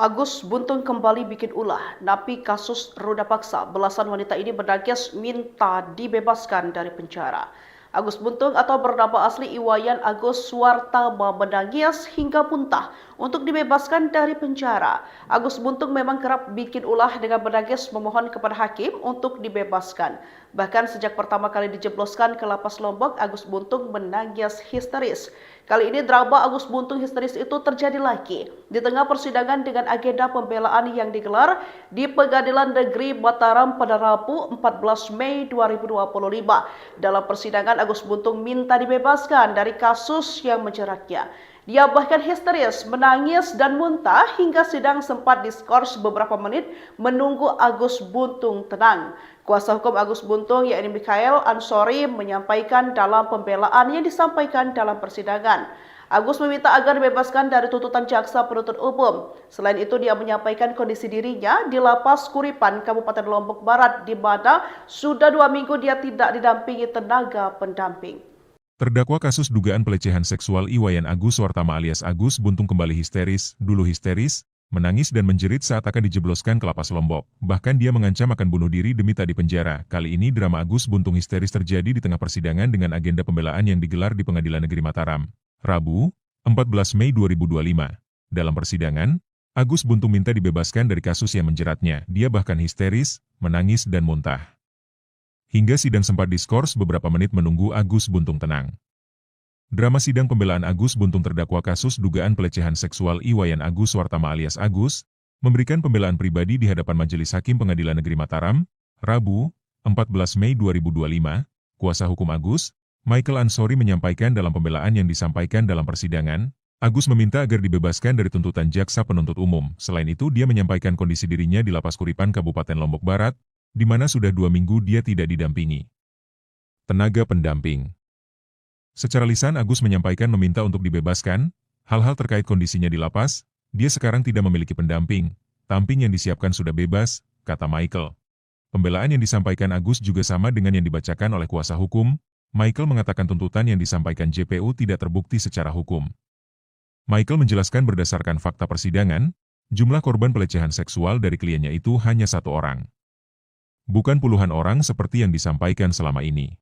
S1: Agus Buntung kembali bikin ulah, napi kasus ruda paksa. Belasan wanita ini berdagis minta dibebaskan dari penjara. Agus Buntung atau bernama asli Iwayan Agus Suwartama berdagis hingga muntah untuk dibebaskan dari penjara. Agus Buntung memang kerap bikin ulah dengan berdagis memohon kepada hakim untuk dibebaskan. Bahkan sejak pertama kali dijebloskan ke lapas Lombok, Agus Buntung menangis histeris. Kali ini drama Agus Buntung histeris itu terjadi lagi di tengah persidangan dengan agenda pembelaan yang digelar di Pengadilan Negeri Mataram pada Rabu 14 Mei 2025. Dalam persidangan, Agus Buntung minta dibebaskan dari kasus yang menjeratnya. Dia bahkan histeris, menangis dan muntah hingga sidang sempat diskors beberapa menit menunggu Agus Buntung tenang. Kuasa hukum Agus Buntung yakni Mikhail Ansori menyampaikan dalam pembelaan yang disampaikan dalam persidangan. Agus meminta agar dibebaskan dari tuntutan jaksa penuntut umum. Selain itu, dia menyampaikan kondisi dirinya di Lapas Kuripan, Kabupaten Lombok Barat, di mana sudah 2 minggu dia tidak didampingi tenaga pendamping.
S2: Terdakwa kasus dugaan pelecehan seksual Iwayan Agus Suwartama alias Agus Buntung kembali histeris, menangis dan menjerit saat akan dijebloskan ke lapas Lombok. Bahkan dia mengancam akan bunuh diri demi tak dipenjara. Kali ini drama Agus Buntung histeris terjadi di tengah persidangan dengan agenda pembelaan yang digelar di Pengadilan Negeri Mataram. Rabu, 14 Mei 2025. Dalam persidangan, Agus Buntung minta dibebaskan dari kasus yang menjeratnya. Dia bahkan histeris, menangis dan muntah. Hingga sidang sempat diskors beberapa menit menunggu Agus Buntung tenang. Drama sidang pembelaan Agus Buntung terdakwa kasus dugaan pelecehan seksual Iwayan Agus Suwartama alias Agus, memberikan pembelaan pribadi di hadapan Majelis Hakim Pengadilan Negeri Mataram, Rabu, 14 Mei 2025, kuasa hukum Agus, Michael Ansori menyampaikan dalam pembelaan yang disampaikan dalam persidangan, Agus meminta agar dibebaskan dari tuntutan jaksa penuntut umum. Selain itu, dia menyampaikan kondisi dirinya di Lapas Kuripan, Kabupaten Lombok Barat, di mana sudah 2 minggu dia tidak didampingi tenaga pendamping. Secara lisan Agus menyampaikan meminta untuk dibebaskan, hal-hal terkait kondisinya di lapas, dia sekarang tidak memiliki pendamping, tamping yang disiapkan sudah bebas, kata Michael. Pembelaan yang disampaikan Agus juga sama dengan yang dibacakan oleh kuasa hukum. Michael mengatakan tuntutan yang disampaikan JPU tidak terbukti secara hukum. Michael menjelaskan berdasarkan fakta persidangan, jumlah korban pelecehan seksual dari kliennya itu hanya 1 orang. Bukan puluhan orang seperti yang disampaikan selama ini.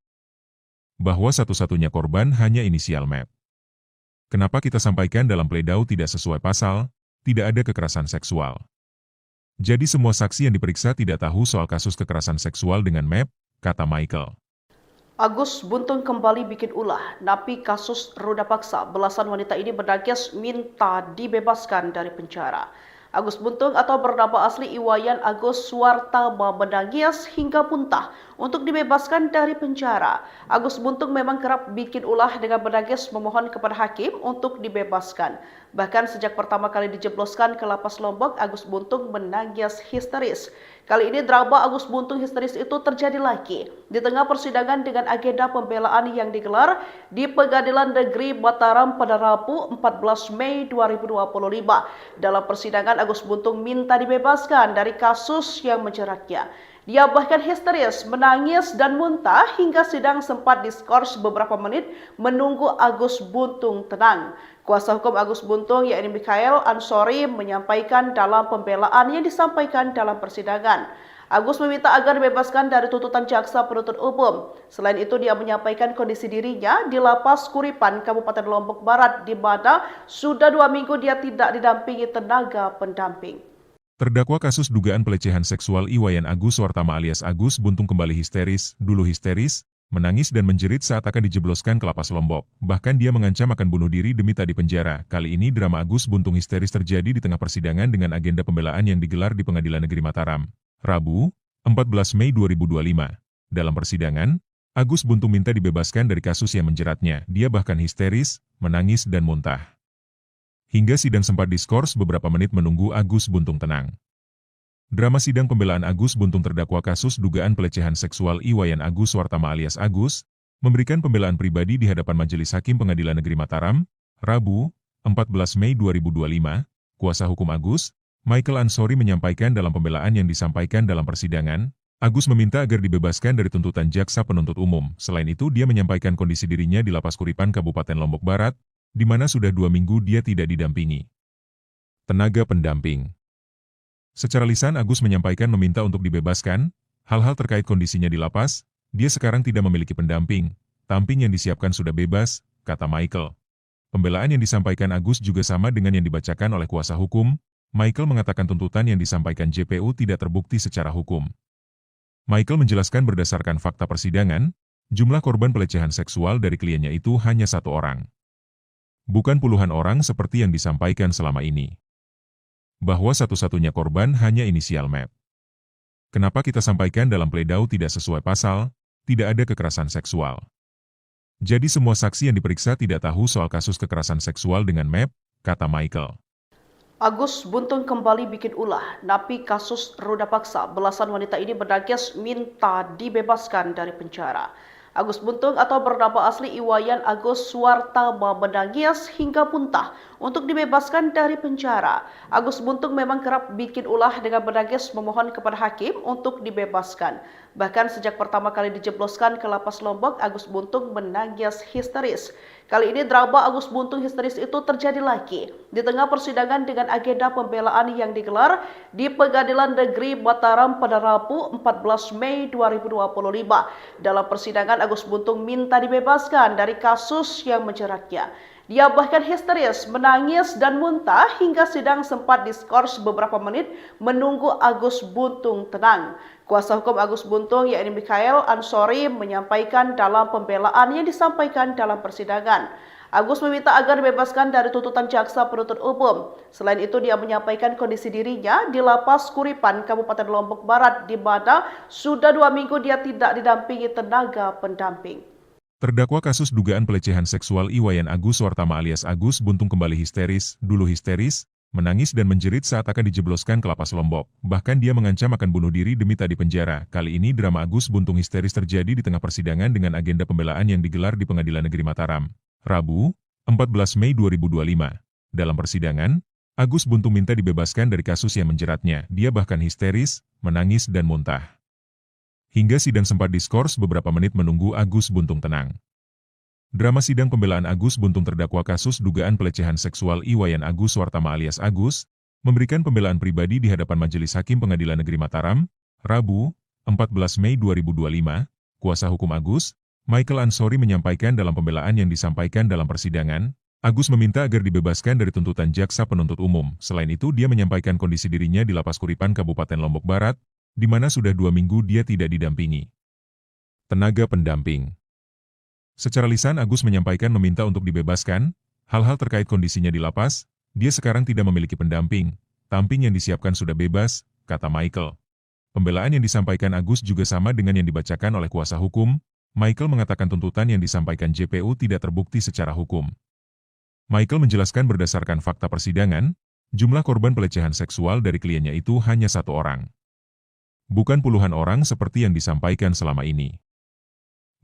S2: Bahwa satu-satunya korban hanya inisial MEP. Kenapa kita sampaikan dalam pledau tidak sesuai pasal, tidak ada kekerasan seksual. Jadi semua saksi yang diperiksa tidak tahu soal kasus kekerasan seksual dengan MEP, kata Michael.
S1: Agus Buntung kembali bikin ulah, napi kasus ruda paksa. Belasan wanita ini berdagis minta dibebaskan dari penjara. Agus Buntung atau bernama asli Iwayan Agus Suwartama berdagis hingga muntah untuk dibebaskan dari penjara. Agus Buntung memang kerap bikin ulah dengan berdagis memohon kepada hakim untuk dibebaskan. Bahkan sejak pertama kali dijebloskan ke lapas Lombok, Agus Buntung menangis histeris. Kali ini drama Agus Buntung histeris itu terjadi lagi di tengah persidangan dengan agenda pembelaan yang digelar di Pengadilan Negeri Mataram pada Rabu 14 Mei 2025. Dalam persidangan, Agus Buntung minta dibebaskan dari kasus yang menjeratnya. Dia bahkan histeris, menangis dan muntah hingga sidang sempat diskors beberapa menit menunggu Agus Buntung tenang. Kuasa hukum Agus Buntung yakni Mikhail Ansori menyampaikan dalam pembelaan yang disampaikan dalam persidangan. Agus meminta agar dibebaskan dari tuntutan jaksa penuntut umum. Selain itu, dia menyampaikan kondisi dirinya di Lapas Kuripan, Kabupaten Lombok Barat, di mana sudah 2 minggu dia tidak didampingi tenaga pendamping.
S2: Terdakwa kasus dugaan pelecehan seksual Iwayan Agus Suwartama alias Agus Buntung kembali histeris, menangis dan menjerit saat akan dijebloskan ke lapas Lombok. Bahkan dia mengancam akan bunuh diri demi tak dipenjara. Kali ini drama Agus Buntung histeris terjadi di tengah persidangan dengan agenda pembelaan yang digelar di Pengadilan Negeri Mataram. Rabu, 14 Mei 2025. Dalam persidangan, Agus Buntung minta dibebaskan dari kasus yang menjeratnya. Dia bahkan histeris, menangis dan muntah. Hingga sidang sempat diskors beberapa menit menunggu Agus Buntung tenang. Drama sidang pembelaan Agus Buntung terdakwa kasus dugaan pelecehan seksual Iwayan Agus Suwartama alias Agus, memberikan pembelaan pribadi di hadapan Majelis Hakim Pengadilan Negeri Mataram, Rabu, 14 Mei 2025, kuasa hukum Agus, Michael Ansori menyampaikan dalam pembelaan yang disampaikan dalam persidangan, Agus meminta agar dibebaskan dari tuntutan jaksa penuntut umum. Selain itu, dia menyampaikan kondisi dirinya di Lapas Kuripan Kabupaten Lombok Barat, di mana sudah 2 minggu dia tidak didampingi tenaga pendamping. Secara lisan, Agus menyampaikan meminta untuk dibebaskan, hal-hal terkait kondisinya di lapas, dia sekarang tidak memiliki pendamping, tamping yang disiapkan sudah bebas, kata Michael. Pembelaan yang disampaikan Agus juga sama dengan yang dibacakan oleh kuasa hukum. Michael mengatakan tuntutan yang disampaikan JPU tidak terbukti secara hukum. Michael menjelaskan berdasarkan fakta persidangan, jumlah korban pelecehan seksual dari kliennya itu hanya 1 orang. Bukan puluhan orang seperti yang disampaikan selama ini. Bahwa satu-satunya korban hanya inisial MEP. Kenapa kita sampaikan dalam pledau tidak sesuai pasal, tidak ada kekerasan seksual. Jadi semua saksi yang diperiksa tidak tahu soal kasus kekerasan seksual dengan MEP, kata Michael.
S1: Agus Buntung kembali bikin ulah, napi kasus ruda paksa. Belasan wanita ini berdagis minta dibebaskan dari penjara. Agus Buntung atau bernama asli Iwayan Agus Suwartama menangis hingga muntah untuk dibebaskan dari penjara. Agus Buntung memang kerap bikin ulah dengan menangis memohon kepada hakim untuk dibebaskan. Bahkan sejak pertama kali dijebloskan ke Lapas Lombok, Agus Buntung menangis histeris. Kali ini drama Agus Buntung histeris itu terjadi lagi di tengah persidangan dengan agenda pembelaan yang digelar di Pengadilan Negeri Mataram pada Rabu 14 Mei 2025. Dalam persidangan, Agus Buntung minta dibebaskan dari kasus yang menjeratnya. Dia bahkan histeris, menangis dan muntah hingga sidang sempat diskors beberapa menit menunggu Agus Buntung tenang. Kuasa hukum Agus Buntung, yakni Mikhail Ansori, menyampaikan dalam pembelaan yang disampaikan dalam persidangan. Agus meminta agar dibebaskan dari tuntutan jaksa penuntut umum. Selain itu, dia menyampaikan kondisi dirinya di Lapas Kuripan, Kabupaten Lombok Barat, di mana sudah 2 minggu dia tidak didampingi tenaga pendamping.
S2: Terdakwa kasus dugaan pelecehan seksual Iwayan Agus Suwartama alias Agus Buntung kembali dulu histeris, menangis dan menjerit saat akan dijebloskan ke Lapas Lombok. Bahkan dia mengancam akan bunuh diri demi tak dipenjara. Kali ini drama Agus Buntung histeris terjadi di tengah persidangan dengan agenda pembelaan yang digelar di Pengadilan Negeri Mataram, Rabu, 14 Mei 2025. Dalam persidangan, Agus Buntung minta dibebaskan dari kasus yang menjeratnya. Dia bahkan histeris, menangis dan muntah. Hingga sidang sempat diskors beberapa menit menunggu Agus Buntung tenang. Drama sidang pembelaan Agus Buntung terdakwa kasus dugaan pelecehan seksual Iwayan Agus Suwartama alias Agus, memberikan pembelaan pribadi di hadapan Majelis Hakim Pengadilan Negeri Mataram, Rabu, 14 Mei 2025, kuasa hukum Agus, Michael Ansori menyampaikan dalam pembelaan yang disampaikan dalam persidangan, Agus meminta agar dibebaskan dari tuntutan jaksa penuntut umum. Selain itu, dia menyampaikan kondisi dirinya di Lapas Kuripan Kabupaten Lombok Barat, di mana sudah 2 minggu dia tidak didampingi tenaga pendamping. Secara lisan, Agus menyampaikan meminta untuk dibebaskan, hal-hal terkait kondisinya di lapas, dia sekarang tidak memiliki pendamping, tamping yang disiapkan sudah bebas, kata Michael. Pembelaan yang disampaikan Agus juga sama dengan yang dibacakan oleh kuasa hukum. Michael mengatakan tuntutan yang disampaikan JPU tidak terbukti secara hukum. Michael menjelaskan berdasarkan fakta persidangan, jumlah korban pelecehan seksual dari kliennya itu hanya 1 orang. Bukan puluhan orang seperti yang disampaikan selama ini.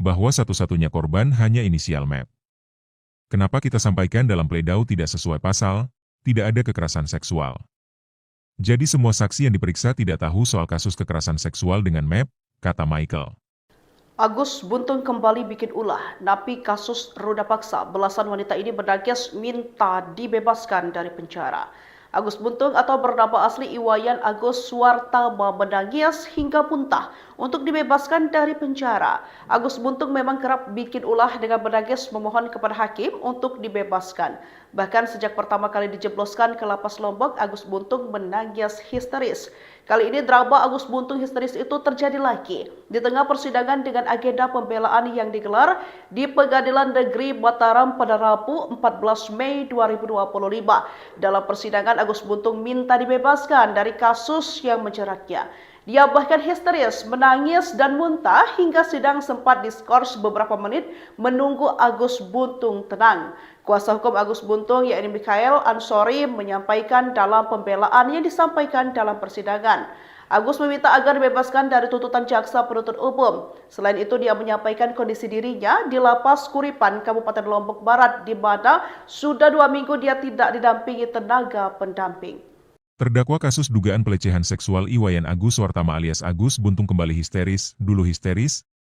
S2: Bahwa satu-satunya korban hanya inisial MEP. Kenapa kita sampaikan dalam pledau tidak sesuai pasal, tidak ada kekerasan seksual. Jadi semua saksi yang diperiksa tidak tahu soal kasus kekerasan seksual dengan MEP, kata Michael.
S1: Agus Buntung kembali bikin ulah, napi kasus ruda paksa. Belasan wanita ini berdagis minta dibebaskan dari penjara. Agus Buntung atau bernama asli Iwayan Agus Suwartama menangis hingga muntah untuk dibebaskan dari penjara. Agus Buntung memang kerap bikin ulah dengan menangis memohon kepada hakim untuk dibebaskan. Bahkan sejak pertama kali dijebloskan ke Lapas Lombok, Agus Buntung menangis histeris. Kali ini drama Agus Buntung histeris itu terjadi lagi di tengah persidangan dengan agenda pembelaan yang digelar di Pengadilan Negeri Mataram pada Rabu 14 Mei 2025. Dalam persidangan, Agus Buntung minta dibebaskan dari kasus yang menjeratnya. Dia bahkan histeris, menangis dan muntah hingga sidang sempat diskors beberapa menit menunggu Agus Buntung tenang. Kuasa hukum Agus Buntung, yakni Mikhail Ansori, menyampaikan dalam pembelaan yang disampaikan dalam persidangan. Agus meminta agar dibebaskan dari tuntutan jaksa penuntut umum. Selain itu, dia menyampaikan kondisi dirinya di Lapas Kuripan, Kabupaten Lombok Barat, di mana sudah 2 minggu dia tidak didampingi tenaga pendamping.
S2: Terdakwa kasus dugaan pelecehan seksual Iwayan Agus Suartama alias Agus Buntung kembali histeris,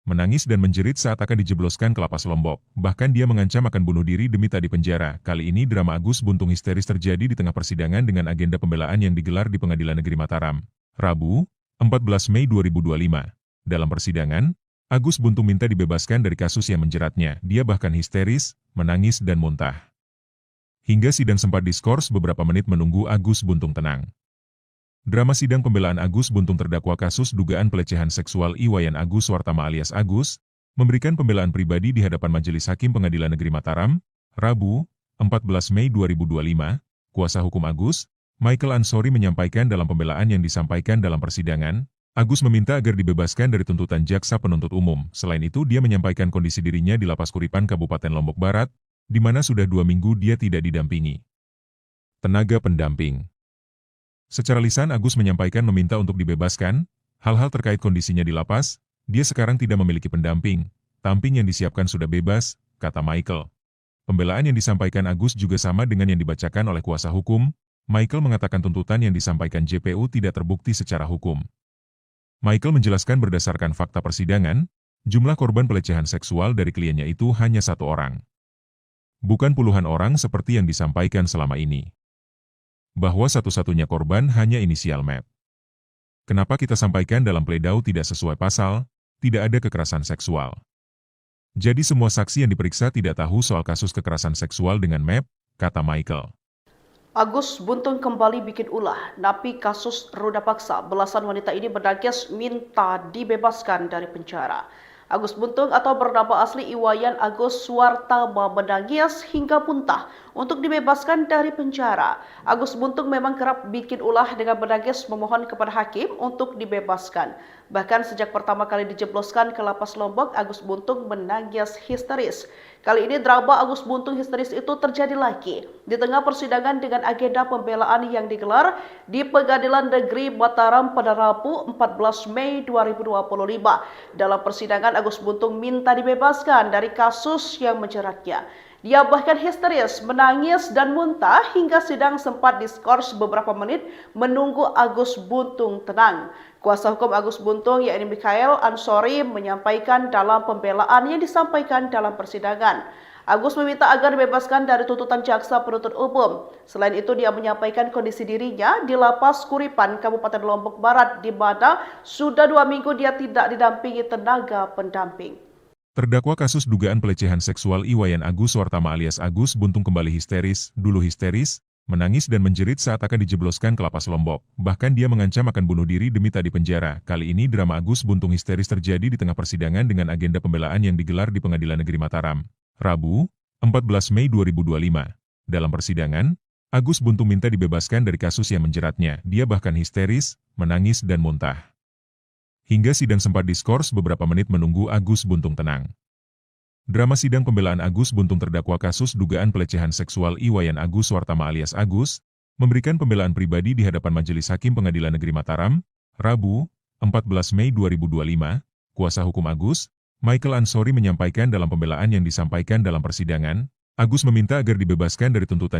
S2: menangis dan menjerit saat akan dijebloskan ke lapas Lombok. Bahkan dia mengancam akan bunuh diri demi tak dipenjara. Kali ini drama Agus Buntung histeris terjadi di tengah persidangan dengan agenda pembelaan yang digelar di Pengadilan Negeri Mataram, Rabu, 14 Mei 2025. Dalam persidangan, Agus Buntung minta dibebaskan dari kasus yang menjeratnya. Dia bahkan histeris, menangis dan muntah. Hingga sidang sempat diskors beberapa menit menunggu Agus Buntung tenang. Drama sidang pembelaan Agus Buntung terdakwa kasus dugaan pelecehan seksual Iwayan Agus Suartama alias Agus, memberikan pembelaan pribadi di hadapan Majelis Hakim Pengadilan Negeri Mataram, Rabu, 14 Mei 2025, kuasa hukum Agus, Michael Ansori menyampaikan dalam pembelaan yang disampaikan dalam persidangan, Agus meminta agar dibebaskan dari tuntutan jaksa penuntut umum. Selain itu, dia menyampaikan kondisi dirinya di Lapas Kuripan Kabupaten Lombok Barat, di mana sudah 2 minggu dia tidak didampingi tenaga pendamping. Secara lisan Agus menyampaikan meminta untuk dibebaskan, hal-hal terkait kondisinya di lapas, dia sekarang tidak memiliki pendamping, tamping yang disiapkan sudah bebas, kata Michael. Pembelaan yang disampaikan Agus juga sama dengan yang dibacakan oleh kuasa hukum. Michael mengatakan tuntutan yang disampaikan JPU tidak terbukti secara hukum. Michael menjelaskan berdasarkan fakta persidangan, jumlah korban pelecehan seksual dari kliennya itu hanya 1 orang. Bukan puluhan orang seperti yang disampaikan selama ini. Bahwa satu-satunya korban hanya inisial MEP. Kenapa kita sampaikan dalam pledau tidak sesuai pasal, tidak ada kekerasan seksual. Jadi semua saksi yang diperiksa tidak tahu soal kasus kekerasan seksual dengan MEP, kata Michael.
S1: Agus Buntung kembali bikin ulah, napi kasus roda paksa. Belasan wanita ini berdagis minta dibebaskan dari penjara. Agus Buntung atau bernama asli Iwayan Agus Suartama menangis hingga muntah untuk dibebaskan dari penjara. Agus Buntung memang kerap bikin ulah dengan menangis memohon kepada hakim untuk dibebaskan. Bahkan sejak pertama kali dijebloskan ke lapas Lombok, Agus Buntung menangis histeris. Kali ini drama Agus Buntung histeris itu terjadi lagi di tengah persidangan dengan agenda pembelaan yang digelar di Pengadilan Negeri Mataram pada Rabu 14 Mei 2025. Dalam persidangan Agus Buntung minta dibebaskan dari kasus yang menjeratnya. Dia bahkan histeris, menangis dan muntah hingga sidang sempat diskors beberapa menit menunggu Agus Buntung tenang. Kuasa hukum Agus Buntung yakni Michael Ansori menyampaikan dalam pembelaan yang disampaikan dalam persidangan. Agus meminta agar dibebaskan dari tuntutan jaksa penuntut umum. Selain itu, dia menyampaikan kondisi dirinya di Lapas Kuripan Kabupaten Lombok Barat, di mana sudah 2 minggu dia tidak didampingi tenaga pendamping.
S2: Terdakwa kasus dugaan pelecehan seksual Iwayan Agus Suartama alias Agus Buntung kembali histeris, menangis dan menjerit saat akan dijebloskan ke lapas Lombok. Bahkan dia mengancam akan bunuh diri demi tak dipenjara. Kali ini drama Agus Buntung histeris terjadi di tengah persidangan dengan agenda pembelaan yang digelar di Pengadilan Negeri Mataram, Rabu, 14 Mei 2025. Dalam persidangan, Agus Buntung minta dibebaskan dari kasus yang menjeratnya. Dia bahkan histeris, menangis dan muntah. Hingga sidang sempat diskors beberapa menit menunggu Agus Buntung tenang. Drama sidang pembelaan Agus Buntung terdakwa kasus dugaan pelecehan seksual Iwayan Agus Suartama alias Agus, memberikan pembelaan pribadi di hadapan Majelis Hakim Pengadilan Negeri Mataram, Rabu, 14 Mei 2025, kuasa hukum Agus, Michael Ansori menyampaikan dalam pembelaan yang disampaikan dalam persidangan, Agus meminta agar dibebaskan dari tuntutan